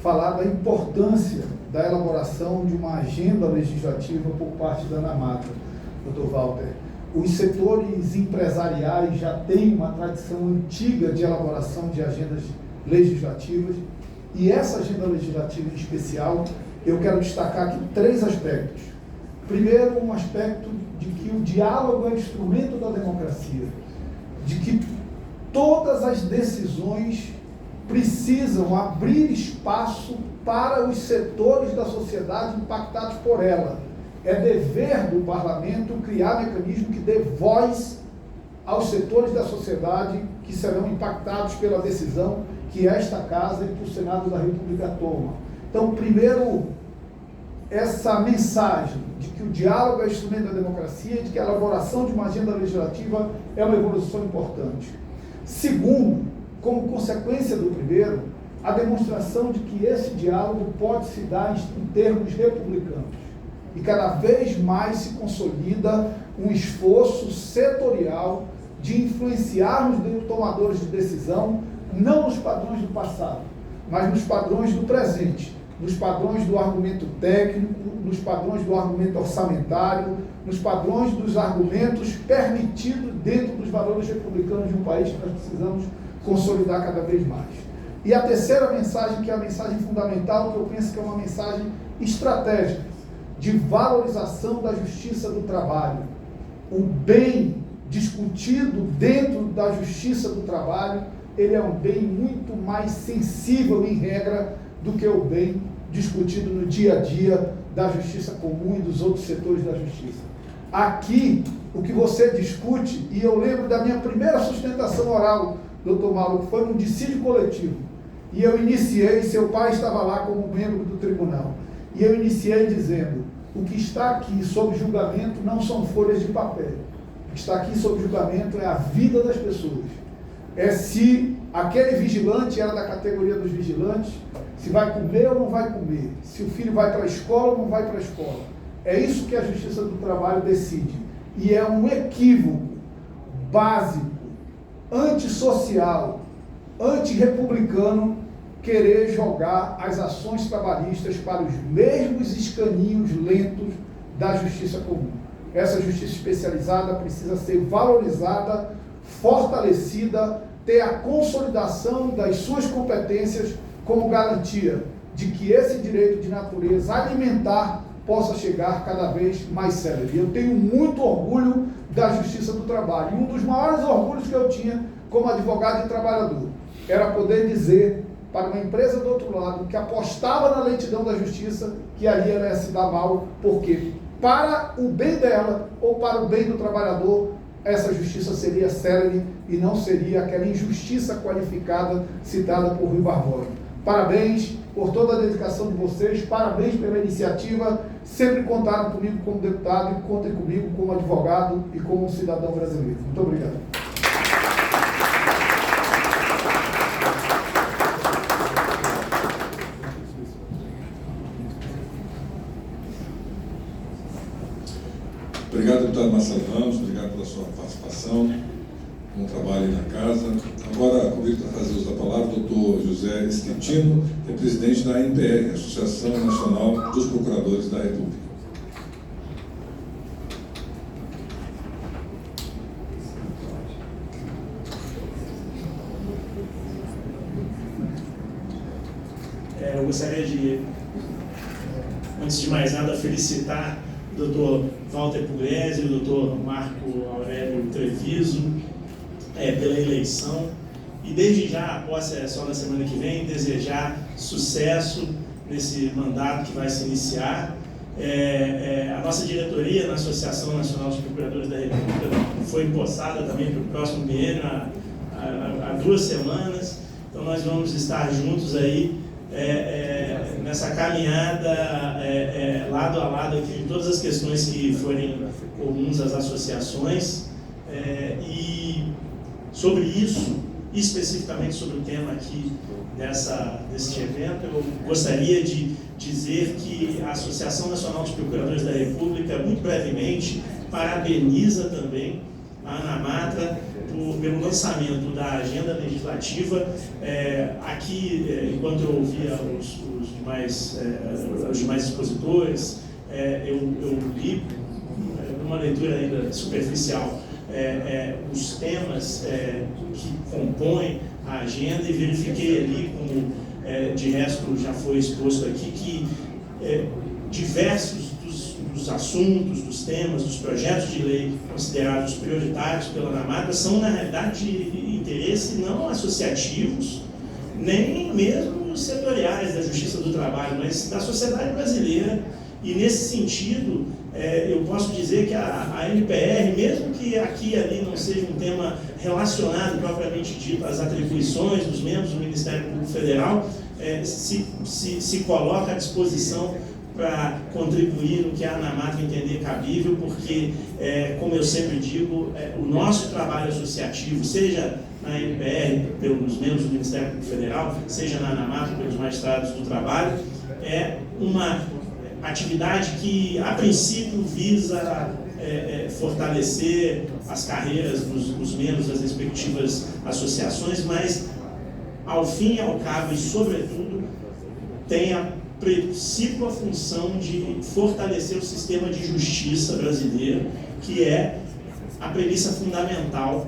Speaker 11: falar da importância da elaboração de uma agenda legislativa por parte da ANAMATRA, Dr. Walter. Os setores empresariais já têm uma tradição antiga de elaboração de agendas legislativas, e essa agenda legislativa em especial, eu quero destacar aqui 3 aspectos. Primeiro, um aspecto de que o diálogo é instrumento da democracia, de que todas as decisões precisam abrir espaço para os setores da sociedade impactados por ela. É dever do parlamento criar mecanismo que dê voz aos setores da sociedade que serão impactados pela decisão que esta Casa e o Senado da República toma. Então, primeiro, essa mensagem de que o diálogo é instrumento da democracia, de que a elaboração de uma agenda legislativa é uma evolução importante. Segundo, como consequência do primeiro, a demonstração de que esse diálogo pode se dar em termos republicanos. E cada vez mais se consolida um esforço setorial de influenciarmos os tomadores de decisão, não nos padrões do passado, mas nos padrões do presente, nos padrões do argumento técnico, nos padrões do argumento orçamentário, nos padrões dos argumentos permitidos dentro dos valores republicanos de um país que nós precisamos consolidar cada vez mais. E a terceira mensagem, que é a mensagem fundamental, que eu penso que é uma mensagem estratégica, de valorização da justiça do trabalho. O bem discutido dentro da justiça do trabalho, ele é um bem muito mais sensível, em regra, do que o bem discutido no dia a dia da justiça comum e dos outros setores da justiça. Aqui, o que você discute, e eu lembro da minha primeira sustentação oral, doutor Mauro, que foi num dissídio coletivo, e eu iniciei, seu pai estava lá como membro do tribunal, e eu iniciei dizendo: o que está aqui sob julgamento não são folhas de papel, o que está aqui sob julgamento é a vida das pessoas. É se aquele vigilante era da categoria dos vigilantes, se vai comer ou não vai comer, se o filho vai para a escola ou não vai para a escola. É isso que a Justiça do Trabalho decide. E é um equívoco básico, antissocial, antirrepublicano, querer jogar as ações trabalhistas para os mesmos escaninhos lentos da justiça comum. Essa justiça especializada precisa ser valorizada, fortalecida, ter a consolidação das suas competências como garantia de que esse direito de natureza alimentar possa chegar cada vez mais célere. Eu tenho muito orgulho da Justiça do Trabalho. E um dos maiores orgulhos que eu tinha como advogado e trabalhador era poder dizer para uma empresa do outro lado que apostava na lentidão da justiça que ali ela ia se dar mal, porque para o bem dela ou para o bem do trabalhador, essa justiça seria célere e não seria aquela injustiça qualificada citada por Rui Barbosa. Parabéns por toda a dedicação de vocês, parabéns pela iniciativa, sempre contaram comigo como deputado e contem comigo como advogado e como cidadão brasileiro. Muito obrigado.
Speaker 1: Obrigado, deputado Marcelo Ramos, obrigado pela sua participação, bom trabalho aí na casa. Agora, convido para fazer uso da palavra o doutor José Esquetino, que é presidente da ANPR, Associação Nacional dos Procuradores da República.
Speaker 12: Eu gostaria de, antes de mais nada, felicitar o doutor Walter Pugliese e o doutor Marco Aurélio Treviso pela eleição, e desde já, após a só na semana que vem, desejar sucesso nesse mandato que vai se iniciar. A nossa diretoria na Associação Nacional dos Procuradores da República foi empossada também para o próximo biênio há 2 semanas, então nós vamos estar juntos aí nessa caminhada lado a lado aqui, em todas as questões que forem comuns às associações, e sobre isso, especificamente sobre o tema aqui deste evento, eu gostaria de dizer que a Associação Nacional dos Procuradores da República, muito brevemente, parabeniza também a ANAMATRA pelo lançamento da agenda legislativa. Aqui, enquanto eu ouvia os demais expositores, eu li, uma leitura ainda superficial, os temas que compõem a agenda e verifiquei ali, como de resto já foi exposto aqui, que diversos dos assuntos, dos temas, dos projetos de lei considerados prioritários pela ANAMATRA são, na realidade, de interesse não associativos, nem mesmo setoriais da Justiça do Trabalho, mas da sociedade brasileira. E, nesse sentido, eu posso dizer que a NPR, mesmo que aqui e ali não seja um tema relacionado, propriamente dito, às atribuições dos membros do Ministério Público Federal, se coloca à disposição para contribuir no que a ANAMATRA entender cabível, porque, como eu sempre digo, o nosso trabalho associativo, seja na NPR, pelos membros do Ministério Público Federal, seja na ANAMATRA, pelos magistrados do trabalho, é uma atividade que, a princípio, visa fortalecer as carreiras dos membros das respectivas associações, mas, ao fim e ao cabo, e sobretudo, tem a principal função de fortalecer o sistema de justiça brasileiro, que é a premissa fundamental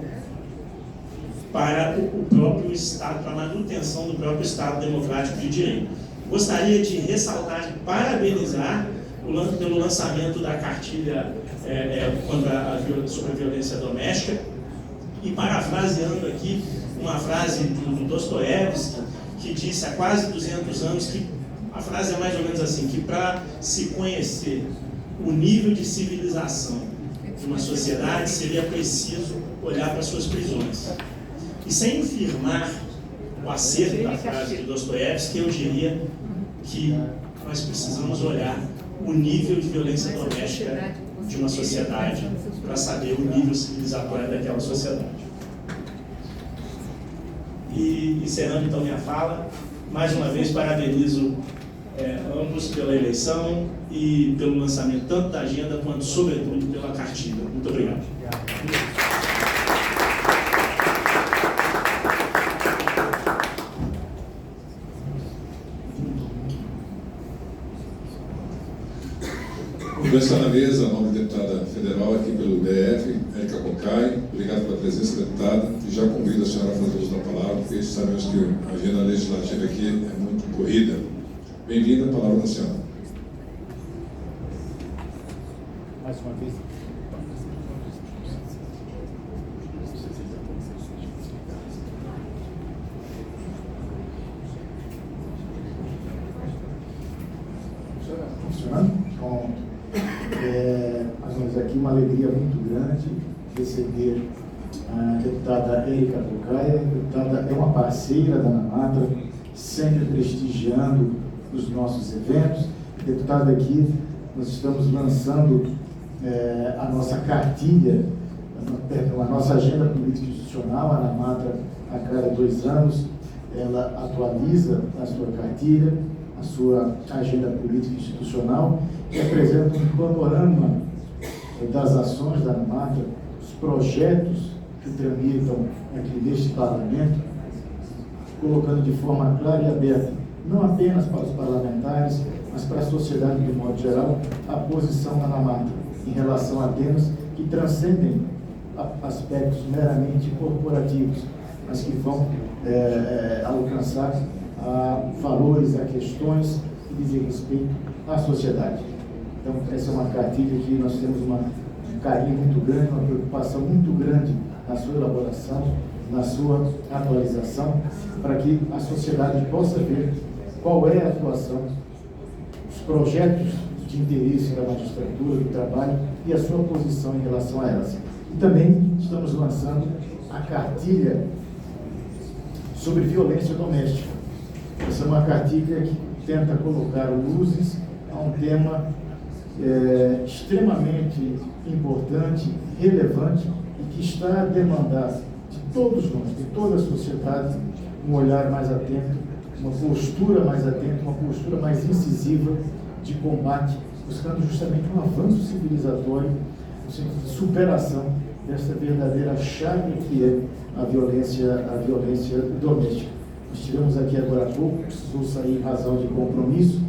Speaker 12: para o próprio Estado, para a manutenção do próprio Estado democrático de direito. Gostaria de ressaltar e parabenizar pelo lançamento da cartilha sobre a violência doméstica, e parafraseando aqui uma frase do Dostoiévski, que disse há quase 200 anos que a frase é mais ou menos assim, que para se conhecer o nível de civilização de uma sociedade seria preciso olhar para suas prisões. E sem infirmar o acerto da frase de Dostoiévski, eu diria que nós precisamos olhar o nível de violência doméstica de uma sociedade para saber o nível civilizatório daquela sociedade. E encerrando então minha fala, mais uma vez parabenizo ambos pela eleição e pelo lançamento tanto da agenda quanto, sobretudo, pela cartilha. Muito obrigado.
Speaker 1: Conversar na mesa, a nova deputada federal aqui pelo DF, Érica Cocai. Obrigado pela presença, deputada. E já convido a senhora a fazer uso da palavra, porque sabemos que a agenda legislativa aqui é muito corrida. Bem-vinda, a palavra da senhora.
Speaker 4: Mais uma vez. Funcionando? Bom, nós temos aqui uma alegria muito grande receber a deputada Érica Cocai. A deputada é uma parceira da ANAMATRA, sempre prestigiando os nossos eventos. Deputada, aqui nós estamos lançando a nossa cartilha, a nossa agenda política institucional. A ANAMATRA, a cada 2 anos, ela atualiza a sua cartilha, a sua agenda política institucional, e apresenta um panorama das ações da ANAMATRA, os projetos que tramitam aqui neste Parlamento, colocando de forma clara e aberta, não apenas para os parlamentares, mas para a sociedade de modo geral, a posição da ANAMATRA em relação a temas que transcendem aspectos meramente corporativos, mas que vão alcançar valores, a questões que dizem respeito à sociedade. Então, essa é uma cartilha que nós temos um carinho muito grande, uma preocupação muito grande na sua elaboração, na sua atualização, para que a sociedade possa ver qual é a atuação, os projetos de interesse da magistratura, do trabalho e a sua posição em relação a elas. E também estamos lançando a cartilha sobre violência doméstica. Essa é uma cartilha que tenta colocar luzes a um tema extremamente importante, relevante, e que está a demandar de todos nós, de toda a sociedade, um olhar mais atento, uma postura mais atenta, uma postura mais incisiva de combate, buscando justamente um avanço civilizatório, de superação dessa verdadeira chave que é a violência doméstica. Nós tivemos aqui agora há pouco, precisou sair em razão de compromisso,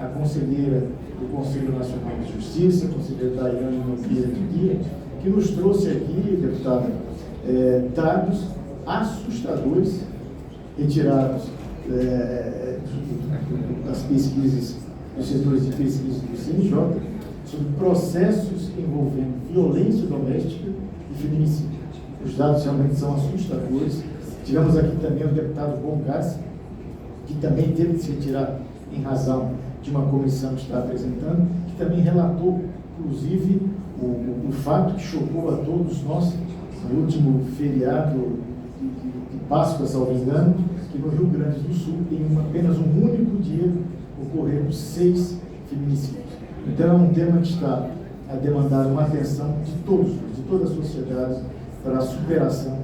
Speaker 4: a conselheira do Conselho Nacional de Justiça, a conselheira Daiane Nogueira de Guia, que nos trouxe aqui, deputada, dados assustadores retirados das pesquisas, dos setores de pesquisa do CNJ, sobre processos envolvendo violência doméstica e feminicídio. Os dados realmente são assustadores. Tivemos aqui também o deputado Bongás, que também teve que se retirar em razão de uma comissão que está apresentando, que também relatou, inclusive, o fato que chocou a todos nós, no último feriado de Páscoa, salvo engano, que no Rio Grande do Sul, em apenas um único dia, ocorreram 6 feminicídios. Então, é um tema que está a demandar uma atenção de todos, de toda a sociedade, para a superação,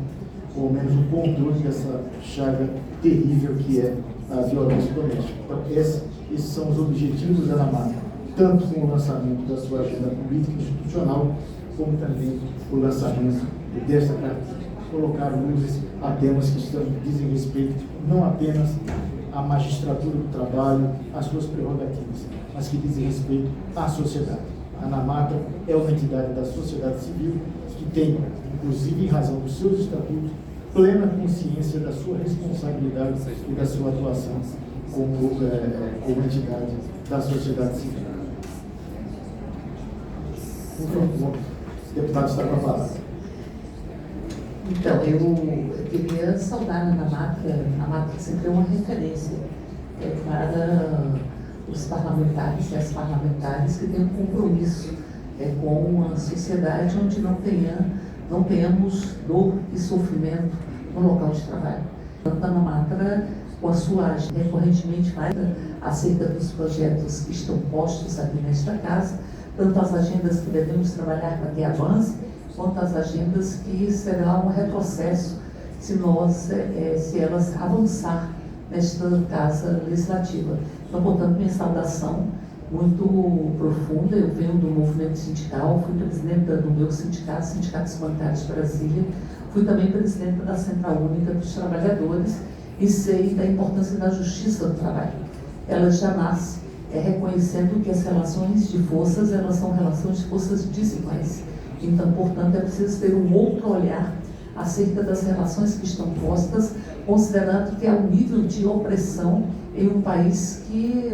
Speaker 4: ou ao menos o controle dessa chaga terrível que é a violência doméstica. Então, esses são os objetivos da ANAMAT, tanto com o lançamento da sua agenda política e institucional, como também o lançamento desta carta. Colocar luzes a temas que dizem respeito não apenas à magistratura do trabalho, às suas prerrogativas, mas que dizem respeito à sociedade. A ANAMAT é uma entidade da sociedade civil que tem, inclusive em razão dos seus estatutos, plena consciência da sua responsabilidade e da sua atuação como entidade da sociedade civil. Por favor, o deputado está com a palavra.
Speaker 13: Então, eu queria saudar a ANAMAT, a ANAMAT sempre é uma referência para os parlamentares e as parlamentares que têm um compromisso com uma sociedade onde não tenhamos dor e sofrimento no local de trabalho. Tanto a ANAMAT, com a sua agenda, recorrentemente faz acerca dos projetos que estão postos aqui nesta casa, tanto as agendas que devemos trabalhar para que avance, quanto as agendas que serão um retrocesso se elas avançar nesta casa legislativa. Então, portanto, minha saudação muito profunda. Eu venho do movimento sindical, fui presidenta do meu sindicato, Sindicatos Bancários de Brasília, fui também presidenta da Central Única dos Trabalhadores e sei da importância da justiça do trabalho. Ela já nasce reconhecendo que as relações de forças, elas são relações de forças desiguais. Então, portanto, é preciso ter um outro olhar acerca das relações que estão postas, considerando que há um nível de opressão em um país que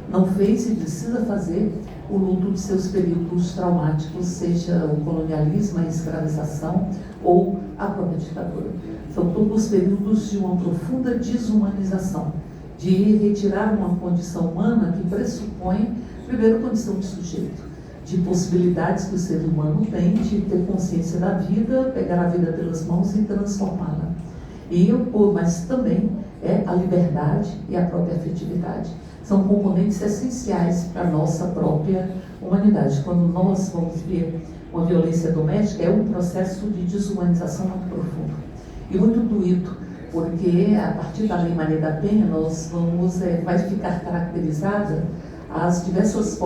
Speaker 13: não fez e precisa fazer o luto de seus períodos traumáticos, seja o colonialismo, a escravização ou a própria ditadura. São todos períodos de uma profunda desumanização, de retirar uma condição humana que pressupõe, primeiro, condição de sujeito, de possibilidades que o ser humano tem de ter consciência da vida, pegar a vida pelas mãos e transformá-la. Mas também a liberdade e a própria afetividade. São componentes essenciais para a nossa própria humanidade. Quando nós vamos ver uma violência doméstica, é um processo de desumanização muito profundo e muito doído, porque a partir da Lei Maria da Penha vai ficar caracterizadas as diversas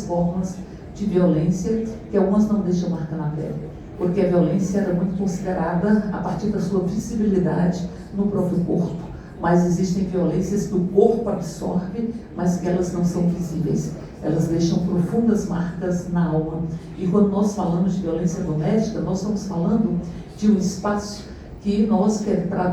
Speaker 13: formas de violência, que algumas não deixam marca na pele, porque a violência era muito considerada a partir da sua visibilidade no próprio corpo, mas existem violências que o corpo absorve, mas que elas não são visíveis, elas deixam profundas marcas na alma. E quando nós falamos de violência doméstica, nós estamos falando de um espaço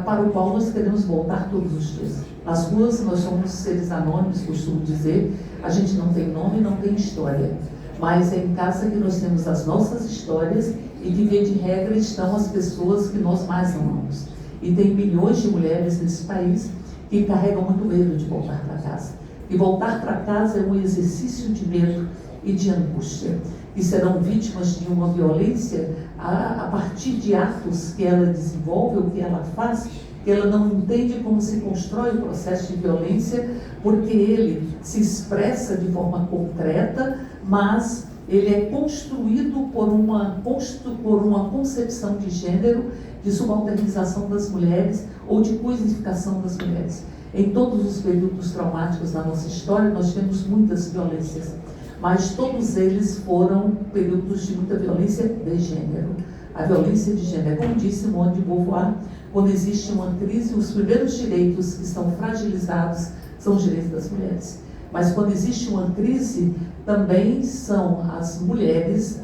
Speaker 13: para o qual nós queremos voltar todos os dias. Nas ruas nós somos seres anônimos, costumo dizer, a gente não tem nome, não tem história, mas é em casa que nós temos as nossas histórias e que, via de regra, estão as pessoas que nós mais amamos. E tem milhões de mulheres nesse país que carregam muito medo de voltar para casa. E voltar para casa é um exercício de medo e de angústia. E serão vítimas de uma violência a partir de atos que ela desenvolve ou que ela faz, que ela não entende como se constrói o processo de violência, porque ele se expressa de forma concreta, mas ele é construído por uma concepção de gênero, de subalternização das mulheres ou de coisificação das mulheres. Em todos os períodos traumáticos da nossa história, nós temos muitas violências, mas todos eles foram períodos de muita violência de gênero. A violência de gênero, como disse Simone de Beauvoir, quando existe uma crise, os primeiros direitos que estão fragilizados são os direitos das mulheres. Mas quando existe uma crise, também são as mulheres,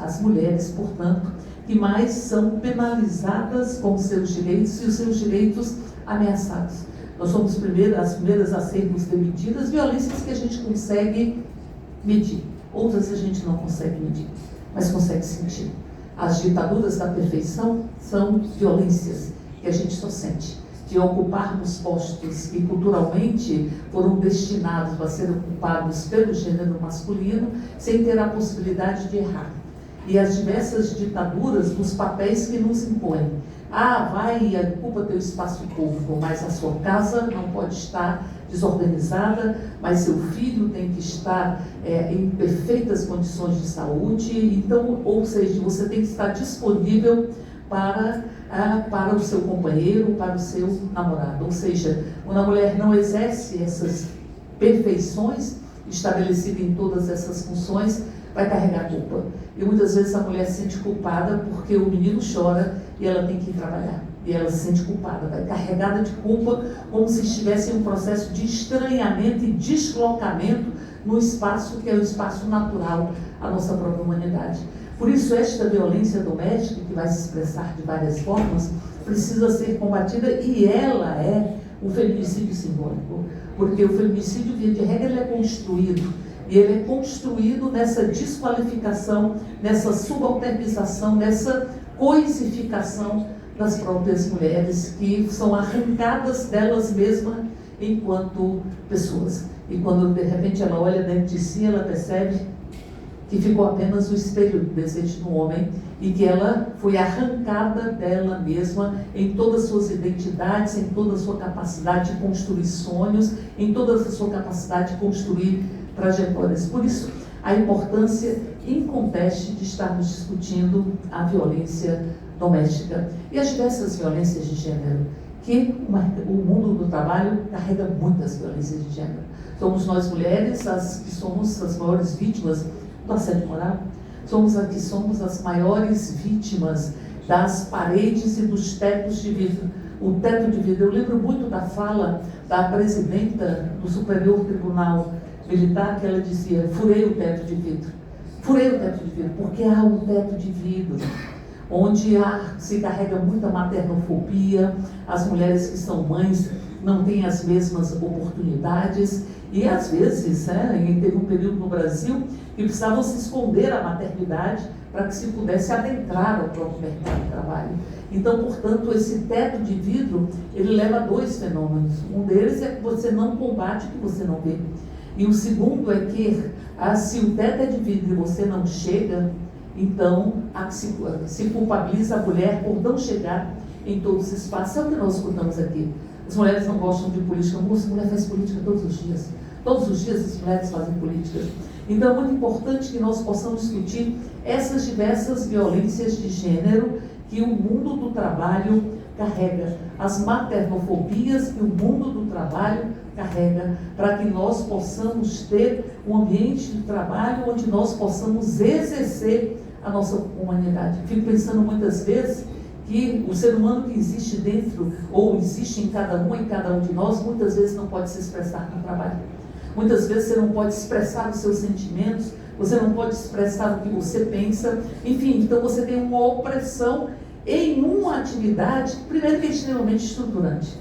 Speaker 13: portanto, que mais são penalizadas com os seus direitos e os seus direitos ameaçados. Nós somos as primeiras a sermos demitidas, violências que a gente consegue medir, outras a gente não consegue medir, mas consegue sentir. As ditaduras da perfeição são violências que a gente só sente, de ocuparmos postos que culturalmente foram destinados a ser ocupados pelo gênero masculino, sem ter a possibilidade de errar. E as diversas ditaduras dos papéis que nos impõem. Vai e ocupa teu espaço público, mas a sua casa não pode estar desorganizada, mas seu filho tem que estar em perfeitas condições de saúde. Então, ou seja, você tem que estar disponível para o seu companheiro, para o seu namorado. Ou seja, quando a mulher não exerce essas perfeições estabelecidas em todas essas funções, vai carregar culpa. E muitas vezes a mulher se sente culpada porque o menino chora e ela tem que ir trabalhar. E ela se sente culpada, vai carregada de culpa, como se estivesse em um processo de estranhamento e deslocamento no espaço que é o espaço natural à nossa própria humanidade. Por isso, esta violência doméstica, que vai se expressar de várias formas, precisa ser combatida, e ela é o feminicídio simbólico. Porque o feminicídio, via de regra, ele é construído. E ele é construído nessa desqualificação, nessa subalternização, nessa coisificação das próprias mulheres, que são arrancadas delas mesmas enquanto pessoas. E quando, de repente, ela olha dentro de si, ela percebe que ficou apenas o espelho do desejo do homem e que ela foi arrancada dela mesma em todas as suas identidades, em toda a sua capacidade de construir sonhos, em toda a sua capacidade de construir trajetórias. Por isso, a importância inconteste de estarmos discutindo a violência doméstica e as diversas violências de gênero, que o mundo do trabalho carrega muitas violências de gênero. Somos nós mulheres as que somos as maiores vítimas do assédio moral, somos as maiores vítimas das paredes e dos tetos de vidro. O teto de vidro, eu lembro muito da fala da presidenta do Superior Tribunal Militar, que ela dizia: furei o teto de vidro. Furei o teto de vidro, porque há um teto de vidro, onde se carrega muita maternofobia, as mulheres que são mães não têm as mesmas oportunidades, e às vezes, teve um período no Brasil que precisavam se esconder a maternidade para que se pudesse adentrar ao próprio mercado de trabalho. Então, portanto, esse teto de vidro, ele leva a dois fenômenos. Um deles é que você não combate o que você não vê. E o segundo é que, se o teto é de vidro e você não chega, então se culpabiliza a mulher por não chegar em todos os espaços. É o que nós escutamos aqui. As mulheres não gostam de política. Moça, a mulher faz política todos os dias. Todos os dias as mulheres fazem política. Então é muito importante que nós possamos discutir essas diversas violências de gênero que o mundo do trabalho carrega, as maternofobias que o mundo do trabalho carrega, para que nós possamos ter um ambiente de trabalho onde nós possamos exercer a nossa humanidade. Fico pensando muitas vezes que o ser humano que existe dentro, ou existe em cada um de nós, muitas vezes não pode se expressar no trabalho. Muitas vezes você não pode expressar os seus sentimentos, você não pode expressar o que você pensa, enfim, então você tem uma opressão em uma atividade, primeiro que é extremamente estruturante.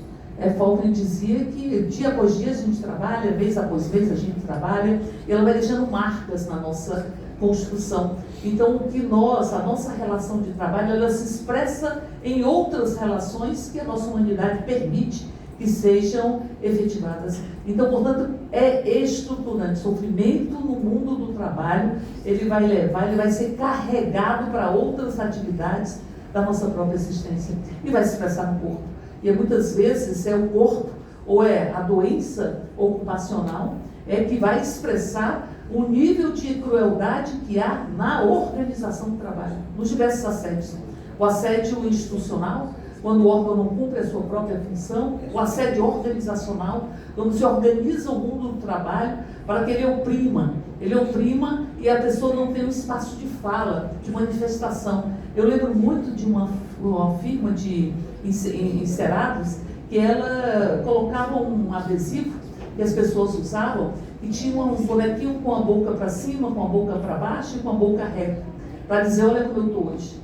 Speaker 13: Faulkner dizia que dia após dia a gente trabalha, vez após vez a gente trabalha, e ela vai deixando marcas na nossa construção. Então, a nossa relação de trabalho, ela se expressa em outras relações que a nossa humanidade permite que sejam efetivadas. Então, portanto, é estruturante. Sofrimento no mundo do trabalho, ele vai ser carregado para outras atividades da nossa própria existência e vai se expressar no corpo. E muitas vezes é o corpo ou é a doença ocupacional que vai expressar o nível de crueldade que há na organização do trabalho, nos diversos assédios. O assédio institucional, quando o órgão não cumpre a sua própria função, o assédio organizacional, quando se organiza o mundo do trabalho para que ele oprima e a pessoa não tem um espaço de fala, de manifestação. Eu lembro muito de uma firma de encerados que ela colocava um adesivo que as pessoas usavam, e tinha um bonequinho com a boca para cima, com a boca para baixo e com a boca reta, para dizer, olha como eu estou hoje.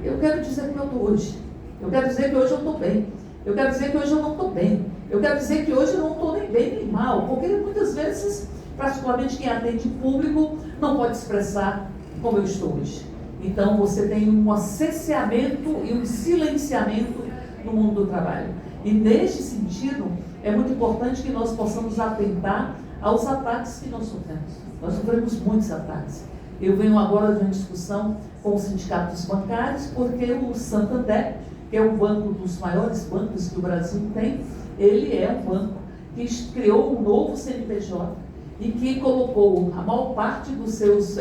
Speaker 13: Eu quero dizer como eu estou hoje. Eu quero dizer que hoje eu estou bem. Eu quero dizer que hoje eu não estou bem. Eu quero dizer que hoje eu não estou nem bem nem mal, porque muitas vezes, particularmente quem atende público, não pode expressar como eu estou hoje. Então você tem um cerceamento e um silenciamento no mundo do trabalho. E neste sentido, é muito importante que nós possamos atentar aos ataques que nós sofremos. Nós sofremos muitos ataques. Eu venho agora de uma discussão com os sindicatos bancários, porque o Santander, que é um banco dos maiores bancos que o Brasil tem, ele é um banco que criou um novo CNPJ e que colocou a maior parte dos seus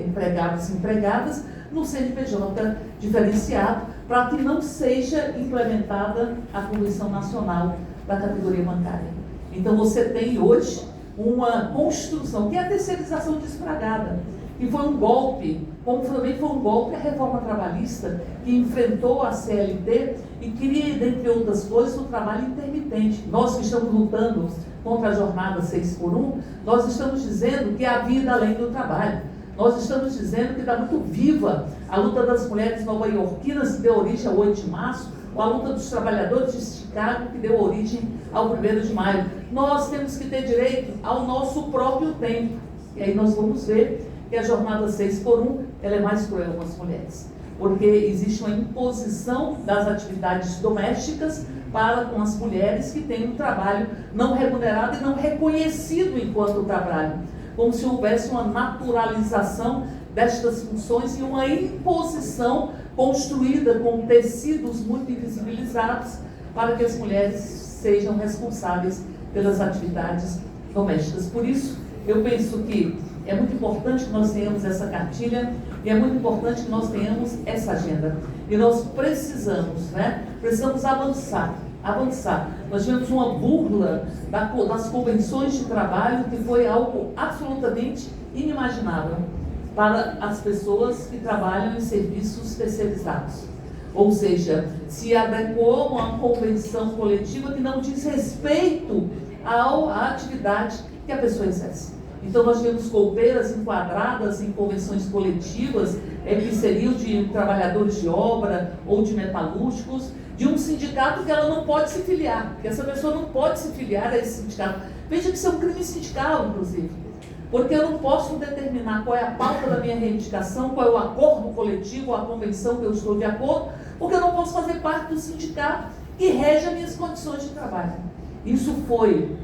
Speaker 13: empregados e empregadas no CNPJ diferenciado, para que não seja implementada a Comissão Nacional da Categoria Bancária. Então você tem hoje uma construção, que é a terceirização desbragada, que foi um golpe, como também foi um golpe a reforma trabalhista, que enfrentou a CLT e queria, dentre outras coisas, o trabalho intermitente. Nós que estamos lutando contra a jornada 6x1, nós estamos dizendo que há vida além do trabalho. Nós estamos dizendo que está muito viva a luta das mulheres nova-iorquinas, que deu origem ao 8 de março, ou a luta dos trabalhadores de Chicago, que deu origem ao 1º de maio. Nós temos que ter direito ao nosso próprio tempo. E aí nós vamos ver que a jornada 6x1 ela é mais cruel com as mulheres, porque existe uma imposição das atividades domésticas para com as mulheres que têm um trabalho não remunerado e não reconhecido enquanto trabalho, como se houvesse uma naturalização destas funções e uma imposição construída com tecidos muito invisibilizados para que as mulheres sejam responsáveis pelas atividades domésticas. Por isso, eu penso que é muito importante que nós tenhamos essa cartilha e é muito importante que nós tenhamos essa agenda. E nós precisamos, precisamos avançar. Nós tivemos uma burla das convenções de trabalho que foi algo absolutamente inimaginável para as pessoas que trabalham em serviços terceirizados. Ou seja, se adequou a uma convenção coletiva que não diz respeito à atividade que a pessoa exerce. Então nós tivemos copeiras enquadradas em convenções coletivas, que seriam de trabalhadores de obra ou de metalúrgicos, de um sindicato que ela não pode se filiar, que essa pessoa não pode se filiar a esse sindicato. Veja que isso é um crime sindical, inclusive, porque eu não posso determinar qual é a pauta da minha reivindicação, qual é o acordo coletivo, a convenção que eu estou de acordo, porque eu não posso fazer parte do sindicato que rege as minhas condições de trabalho. Isso foi,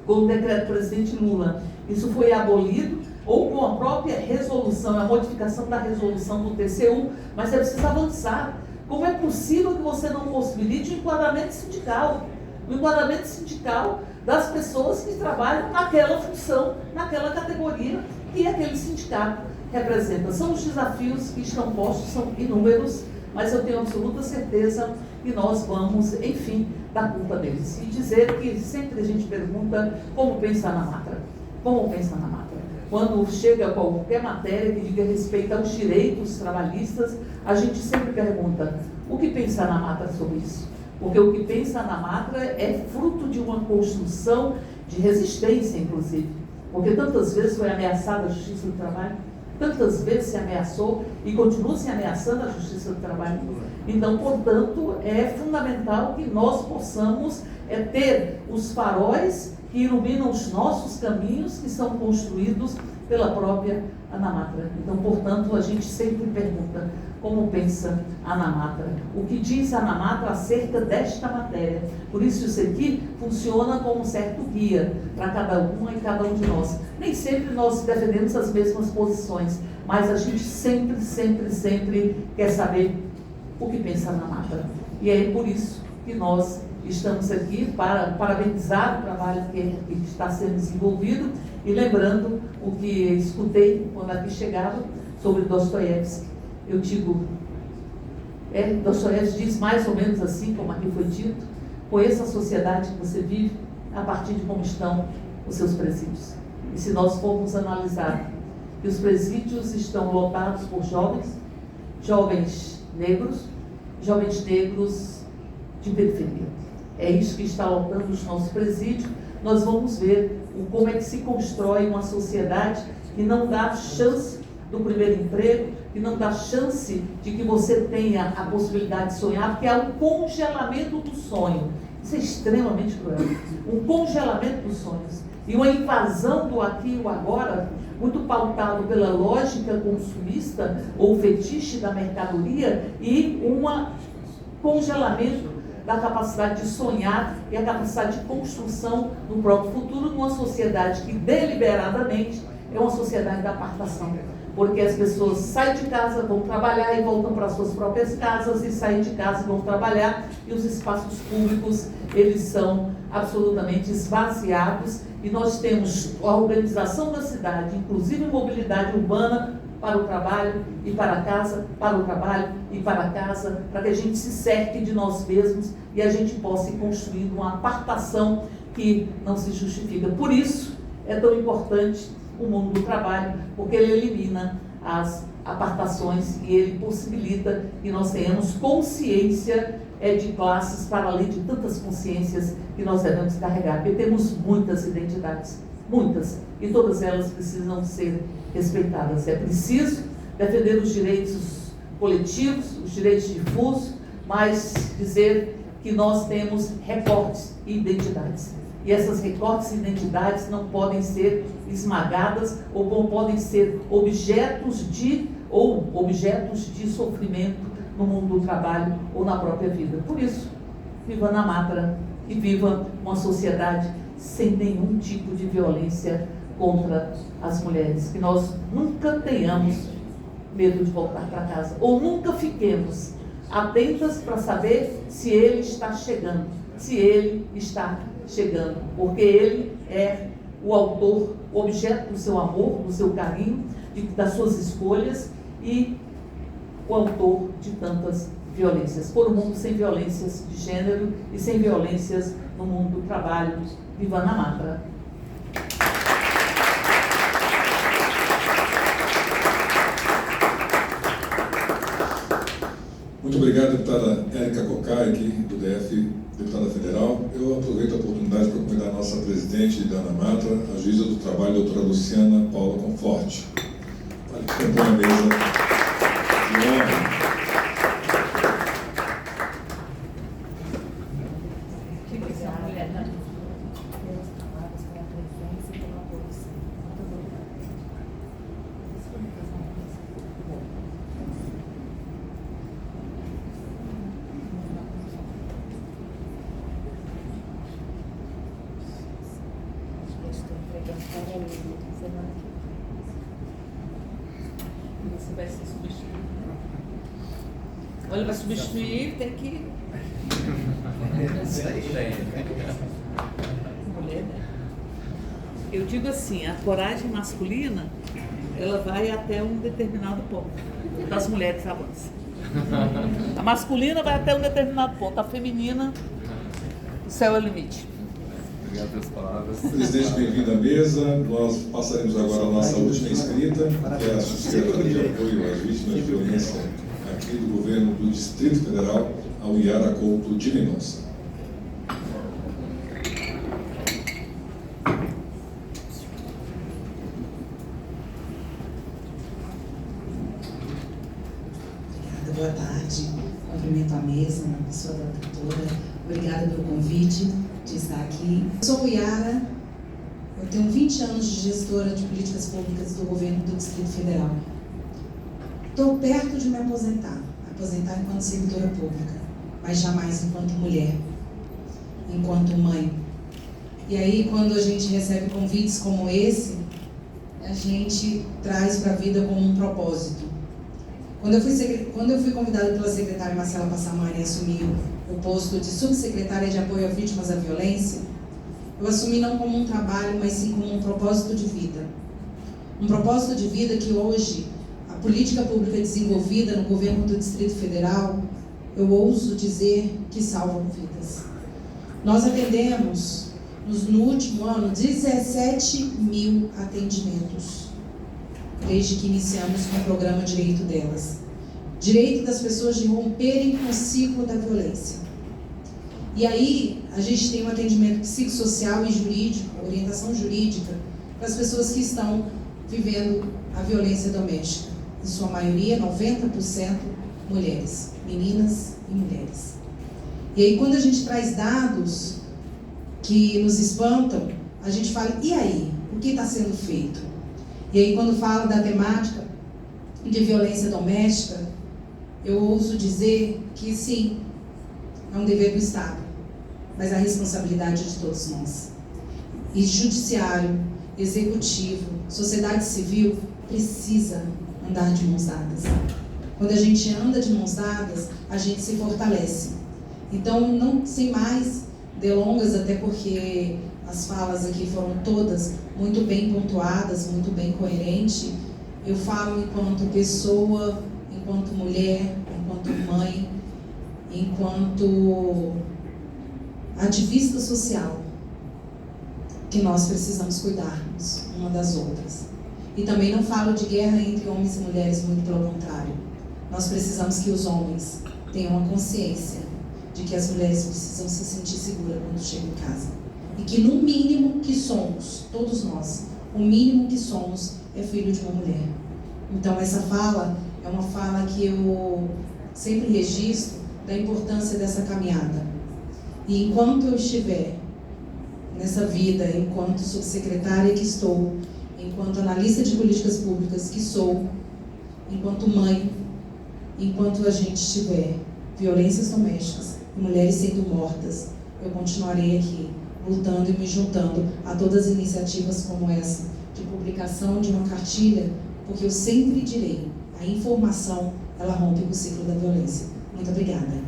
Speaker 13: com o decreto do presidente Lula, isso foi abolido, ou com a própria resolução, a modificação da resolução do TCU, mas é preciso avançar. Como é possível que você não possibilite o enquadramento sindical? O enquadramento sindical das pessoas que trabalham naquela função, naquela categoria que aquele sindicato representa. São os desafios que estão postos, são inúmeros, mas eu tenho absoluta certeza que nós vamos, enfim, dar conta deles. E dizer que sempre a gente pergunta como pensar na Matra. Como pensar na Matra? Quando chega qualquer matéria que diga respeito aos direitos trabalhistas, a gente sempre pergunta, o que pensar na Matra sobre isso? Porque o que pensa na Matra é fruto de uma construção de resistência, inclusive. Porque tantas vezes foi ameaçada a Justiça do Trabalho, tantas vezes se ameaçou e continua se ameaçando a Justiça do Trabalho. Então, portanto, é fundamental que nós possamos ter os faróis que iluminam os nossos caminhos, que são construídos pela própria ANAMATRA. Então, portanto, a gente sempre pergunta como pensa a ANAMATRA, o que diz a ANAMATRA acerca desta matéria. Por isso aqui funciona como um certo guia para cada uma e cada um de nós. Nem sempre nós defendemos as mesmas posições, mas a gente sempre quer saber o que pensa a ANAMATRA. E é por isso que nós estamos aqui para parabenizar o trabalho que está sendo desenvolvido e lembrando o que escutei quando aqui chegava sobre Dostoiévski. Eu digo, Dostoiévski diz mais ou menos assim, como aqui foi dito, conheça a sociedade que você vive a partir de como estão os seus presídios. E se nós formos analisar que os presídios estão lotados por jovens negros de periferia. é isso que está lotando os nossos presídios, nós vamos ver como é que se constrói uma sociedade que não dá chance do primeiro emprego, que não dá chance de que você tenha a possibilidade de sonhar, porque há um congelamento do sonho. Isso é extremamente cruel. Um congelamento dos sonhos. E uma invasão do aqui e o agora, muito pautado pela lógica consumista ou fetiche da mercadoria e um congelamento da capacidade de sonhar e a capacidade de construção do próprio futuro numa sociedade que deliberadamente é uma sociedade da apartação. Porque as pessoas saem de casa, vão trabalhar e voltam para suas próprias casas, e saem de casa e vão trabalhar, e os espaços públicos, eles são absolutamente esvaziados, e nós temos a organização da cidade, inclusive mobilidade urbana, para o trabalho e para casa, para o trabalho e para casa, para que a gente se cerque de nós mesmos e a gente possa ir construindo uma apartação que não se justifica. Por isso é tão importante o mundo do trabalho, porque ele elimina as apartações e ele possibilita que nós tenhamos consciência de classes para além de tantas consciências que nós devemos carregar, porque temos muitas identidades, muitas, e todas elas precisam ser respeitadas. É preciso defender os direitos coletivos, os direitos difusos, mas dizer que nós temos recortes e identidades. E essas recortes e identidades não podem ser esmagadas ou não podem ser objetos de sofrimento no mundo do trabalho ou na própria vida. Por isso, viva na Matra e viva uma sociedade sem nenhum tipo de violência contra as mulheres. Que nós nunca tenhamos medo de voltar para casa, ou nunca fiquemos atentas para saber se ele está chegando, porque ele é o autor, o objeto do seu amor, do seu carinho, das suas escolhas e o autor de tantas violências. Por um mundo sem violências de gênero e sem violências no mundo do trabalho. Viva na Matra!
Speaker 1: Muito obrigado, deputada Érica Cocai, aqui do DF, deputada federal. Eu aproveito a oportunidade para convidar a nossa presidente da ANAMATRA, a juíza do trabalho, doutora Luciana Paula Conforte, para que compõe a mesa de honra.
Speaker 13: Você vai ser substituído. Olha, para substituir tem que. Mulher, né? Eu digo assim, a coragem masculina, ela vai até um determinado ponto. Das mulheres avança. A masculina vai até um determinado ponto, a feminina, o céu é o limite.
Speaker 1: Obrigado pelas palavras. Presidente, bem-vindo à mesa. Nós passaremos agora a nossa última inscrita, que é a subsecretária de apoio às vítimas de violência aqui do governo do Distrito Federal, a Uiara Couto de Mendonça.
Speaker 14: Boa tarde, cumprimento a mesa, na pessoa da doutora. Obrigada pelo convite de estar aqui. Eu sou Uiara, eu tenho 20 anos de gestora de políticas públicas do governo do Distrito Federal. Estou perto de me aposentar enquanto servidora pública, mas jamais enquanto mulher, enquanto mãe. E aí, quando a gente recebe convites como esse, a gente traz para a vida como um propósito. Quando eu fui convidada pela secretária Marcela Passamani a assumir o posto de subsecretária de apoio a vítimas da violência, eu assumi não como um trabalho, mas sim como um propósito de vida. Um propósito de vida que hoje, a política pública desenvolvida no governo do Distrito Federal, eu ouso dizer que salvam vidas. Nós atendemos, no último ano, 17 mil atendimentos, desde que iniciamos com o programa Direito Delas. Direito das pessoas de romperem com o ciclo da violência. E aí a gente tem um atendimento psicossocial e jurídico, orientação jurídica, para as pessoas que estão vivendo a violência doméstica. Em sua maioria, 90% mulheres, meninas e mulheres. E aí quando a gente traz dados que nos espantam, a gente fala, e aí? O que está sendo feito? E aí quando falo da temática de violência doméstica, eu ouso dizer que sim, é um dever do Estado, mas a responsabilidade de todos nós. E judiciário, executivo, sociedade civil precisa andar de mãos dadas. Quando a gente anda de mãos dadas, a gente se fortalece. Então, não sem mais delongas, até porque as falas aqui foram todas muito bem pontuadas, muito bem coerentes. Eu falo enquanto pessoa, enquanto mulher, enquanto mãe, enquanto ativista social, que nós precisamos cuidarmos uma das outras. E também não falo de guerra entre homens e mulheres, muito pelo contrário. Nós precisamos que os homens tenham a consciência de que as mulheres precisam se sentir seguras quando chegam em casa. E que no mínimo que somos, todos nós, o mínimo que somos é filho de uma mulher. Então essa fala é uma fala que eu sempre registro da importância dessa caminhada. E enquanto eu estiver nessa vida, enquanto subsecretária que estou, enquanto analista de políticas públicas que sou, enquanto mãe, enquanto a gente tiver violências domésticas e mulheres sendo mortas, eu continuarei aqui lutando e me juntando a todas as iniciativas como essa, de publicação de uma cartilha, porque eu sempre direi, a informação, ela rompe com o ciclo da violência. Muito obrigada.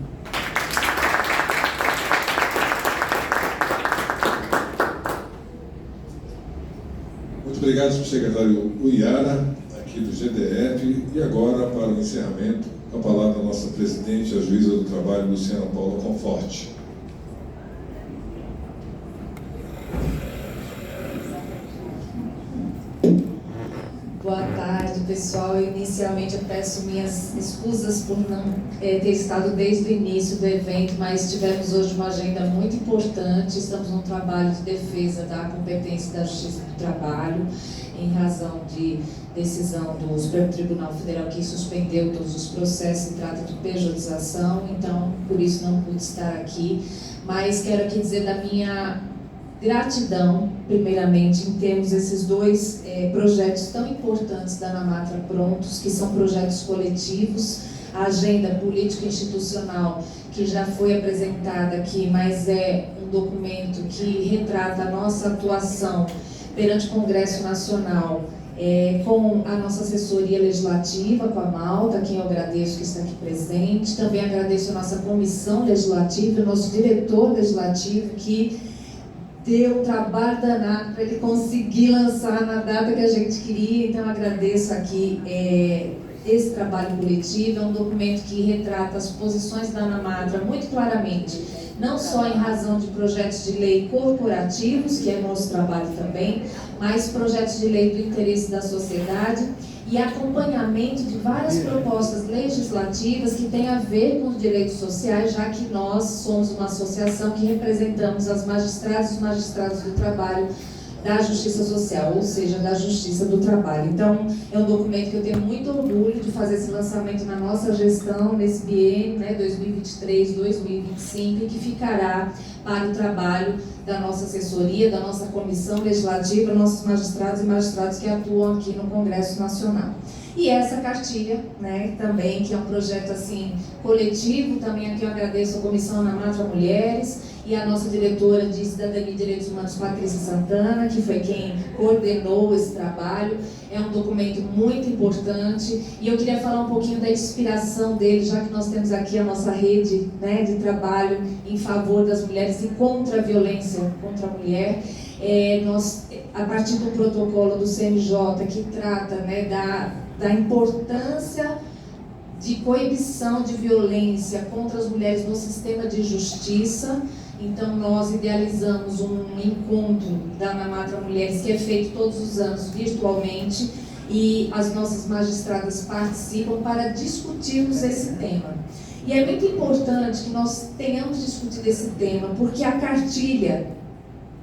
Speaker 1: Muito obrigado, subsecretário Uiara, aqui do GDF. E agora, para o encerramento, a palavra da nossa presidente, a juíza do trabalho, Luciana Paula Conforte.
Speaker 15: Boa tarde, pessoal. Inicialmente eu peço minhas escusas por não ter estado desde o início do evento, mas tivemos hoje uma agenda muito importante. Estamos num trabalho de defesa da competência da Justiça do Trabalho, em razão de decisão do Supremo Tribunal Federal que suspendeu todos os processos em trata de pejotização, então por isso não pude estar aqui, mas quero aqui dizer da minha gratidão, primeiramente, em termos desses dois projetos tão importantes da ANAMATRA prontos, que são projetos coletivos, a agenda política institucional, que já foi apresentada aqui, mas é um documento que retrata a nossa atuação perante o Congresso Nacional, com a nossa assessoria legislativa, com a Malta, a quem eu agradeço que está aqui presente. Também agradeço a nossa comissão legislativa, o nosso diretor legislativo, que deu um trabalho danado para ele conseguir lançar na data que a gente queria. Então, agradeço aqui esse trabalho coletivo. É um documento que retrata as posições da ANAMATRA muito claramente, não só em razão de projetos de lei corporativos, que é nosso trabalho também, mas projetos de lei do interesse da sociedade e acompanhamento de várias propostas legislativas que têm a ver com os direitos sociais, já que nós somos uma associação que representamos as magistradas e os magistrados do trabalho da Justiça Social, ou seja, da Justiça do Trabalho. Então, é um documento que eu tenho muito orgulho de fazer esse lançamento na nossa gestão, nesse biênio, 2023-2025, e que ficará para o trabalho da nossa assessoria, da nossa comissão legislativa, nossos magistrados e magistrados que atuam aqui no Congresso Nacional. E essa cartilha, também, que é um projeto assim coletivo, também aqui eu agradeço a Comissão ANAMATRA Mulheres e a nossa diretora de Cidadania e Direitos Humanos, Patrícia Santana, que foi quem coordenou esse trabalho. É um documento muito importante e eu queria falar um pouquinho da inspiração dele, já que nós temos aqui a nossa rede de trabalho em favor das mulheres e contra a violência contra a mulher. Nós, a partir do protocolo do CNJ, que trata da importância de coibição de violência contra as mulheres no sistema de justiça. Então, nós idealizamos um encontro da ANAMATRA Mulheres, que é feito todos os anos virtualmente, e as nossas magistradas participam para discutirmos esse tema. E é muito importante que nós tenhamos discutido esse tema, porque a cartilha,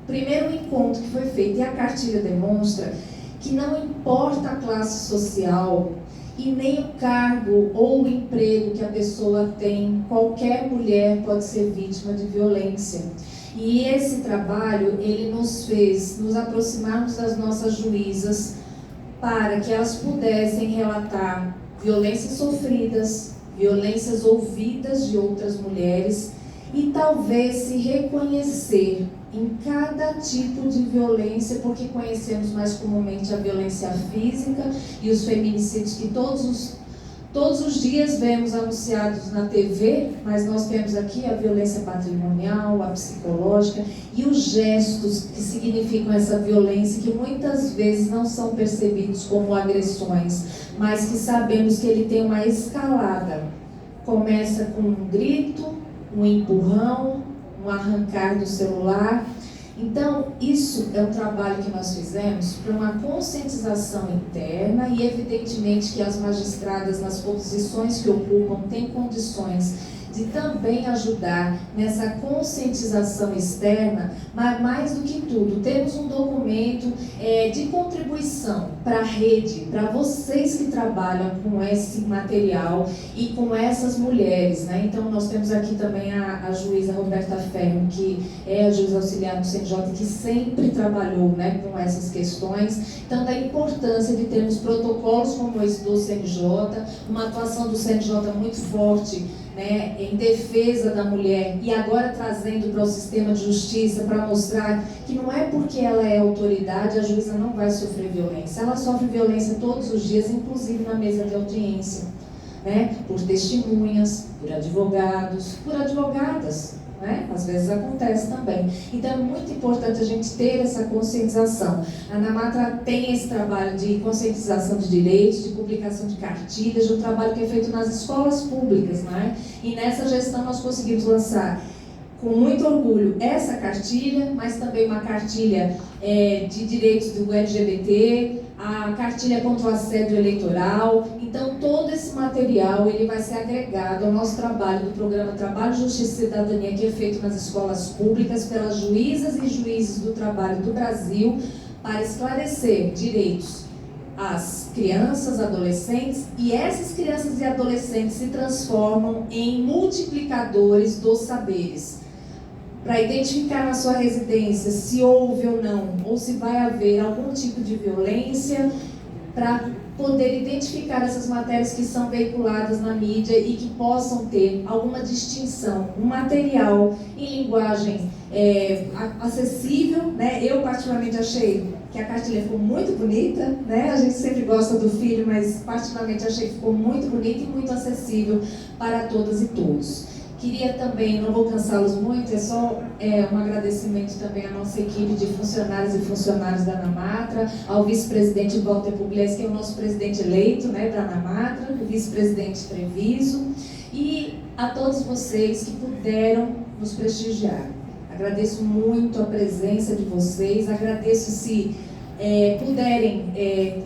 Speaker 15: primeiro encontro que foi feito, e a cartilha demonstra que não importa a classe social e nem o cargo ou o emprego que a pessoa tem, qualquer mulher pode ser vítima de violência. E esse trabalho, ele nos fez nos aproximarmos das nossas juízas para que elas pudessem relatar violências sofridas, violências ouvidas de outras mulheres e talvez se reconhecer em cada tipo de violência, porque conhecemos mais comumente a violência física e os feminicídios que todos os dias vemos anunciados na TV, mas nós temos aqui a violência patrimonial, a psicológica e os gestos que significam essa violência, que muitas vezes não são percebidos como agressões, mas que sabemos que ele tem uma escalada. Começa com um grito, um empurrão, um arrancar do celular. Então, isso é um trabalho que nós fizemos para uma conscientização interna e, evidentemente, que as magistradas, nas posições que ocupam, têm condições de também ajudar nessa conscientização externa, mas mais do que tudo, temos um documento de contribuição para a rede, para vocês que trabalham com esse material e com essas mulheres, né? Então, nós temos aqui também a juíza Roberta Ferro, que é a juíza auxiliar do CNJ, que sempre trabalhou, né, com essas questões. Então, da importância de termos protocolos como esse do CNJ, uma atuação do CNJ muito forte, né, em defesa da mulher, e agora trazendo para o sistema de justiça para mostrar que não é porque ela é autoridade, a juíza não vai sofrer violência. Ela sofre violência todos os dias, inclusive na mesa de audiência, né, por testemunhas, por advogados, por advogadas, né? Às vezes acontece também. Então é muito importante a gente ter essa conscientização. A ANAMATRA tem esse trabalho de conscientização de direitos, de publicação de cartilhas, de um trabalho que é feito nas escolas públicas, né? E nessa gestão nós conseguimos lançar com muito orgulho essa cartilha, mas também uma cartilha de direitos do LGBT, a cartilha contra o assédio eleitoral. Então, todo esse material ele vai ser agregado ao nosso trabalho do programa Trabalho, Justiça e Cidadania, que é feito nas escolas públicas pelas juízas e juízes do trabalho do Brasil, para esclarecer direitos às crianças, adolescentes, e essas crianças e adolescentes se transformam em multiplicadores dos saberes, para identificar na sua residência se houve ou não, ou se vai haver algum tipo de violência, para poder identificar essas matérias que são veiculadas na mídia e que possam ter alguma distinção, um material em linguagem acessível, né? Eu particularmente achei que a cartilha ficou muito bonita, né? A gente sempre gosta do filho, mas particularmente achei que ficou muito bonita e muito acessível para todas e todos. Queria também, não vou cansá-los muito, é só um agradecimento também à nossa equipe de funcionários e funcionários da ANAMATRA, ao vice-presidente Walter Pugliese, que é o nosso presidente eleito, né, da ANAMATRA, o vice-presidente Treviso, e a todos vocês que puderam nos prestigiar. Agradeço muito a presença de vocês, agradeço se puderem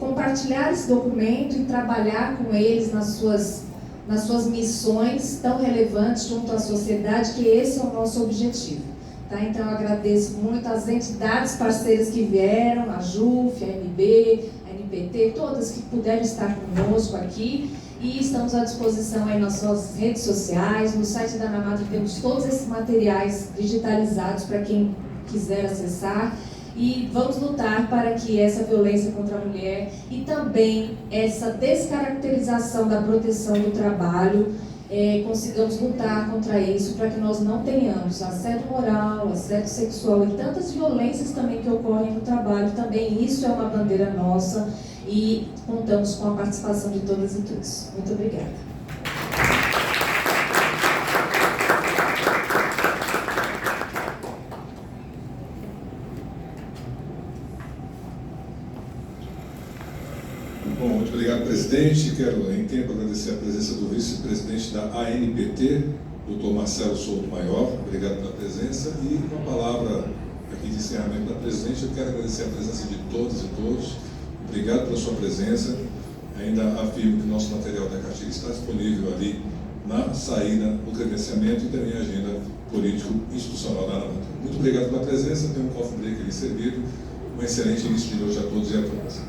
Speaker 15: compartilhar esse documento e trabalhar com eles nas suas missões tão relevantes junto à sociedade, que esse é o nosso objetivo. Tá? Então, eu agradeço muito às entidades parceiras que vieram, a JUF, a NB, a NPT, todas que puderam estar conosco aqui, e estamos à disposição aí nas suas redes sociais. No site da ANAMATRA temos todos esses materiais digitalizados para quem quiser acessar. E vamos lutar para que essa violência contra a mulher e também essa descaracterização da proteção do trabalho, consigamos lutar contra isso, para que nós não tenhamos assédio moral, assédio sexual e tantas violências também que ocorrem no trabalho. Também isso é uma bandeira nossa e contamos com a participação de todas e todos. Muito obrigada.
Speaker 1: Bom, muito obrigado, presidente. Quero, em tempo, agradecer a presença do vice-presidente da ANPT, Dr. Marcelo Souto Maior. Obrigado pela presença. E uma palavra aqui de encerramento da presidente. Eu quero agradecer a presença de todas e todos. Obrigado pela sua presença. Ainda afirmo que nosso material da cartilha está disponível ali na saída, no credenciamento e também a agenda político-institucional da ANAMATRA. Muito obrigado pela presença, tenho um coffee break ali servido. Um excelente início de noite a todos e a todas.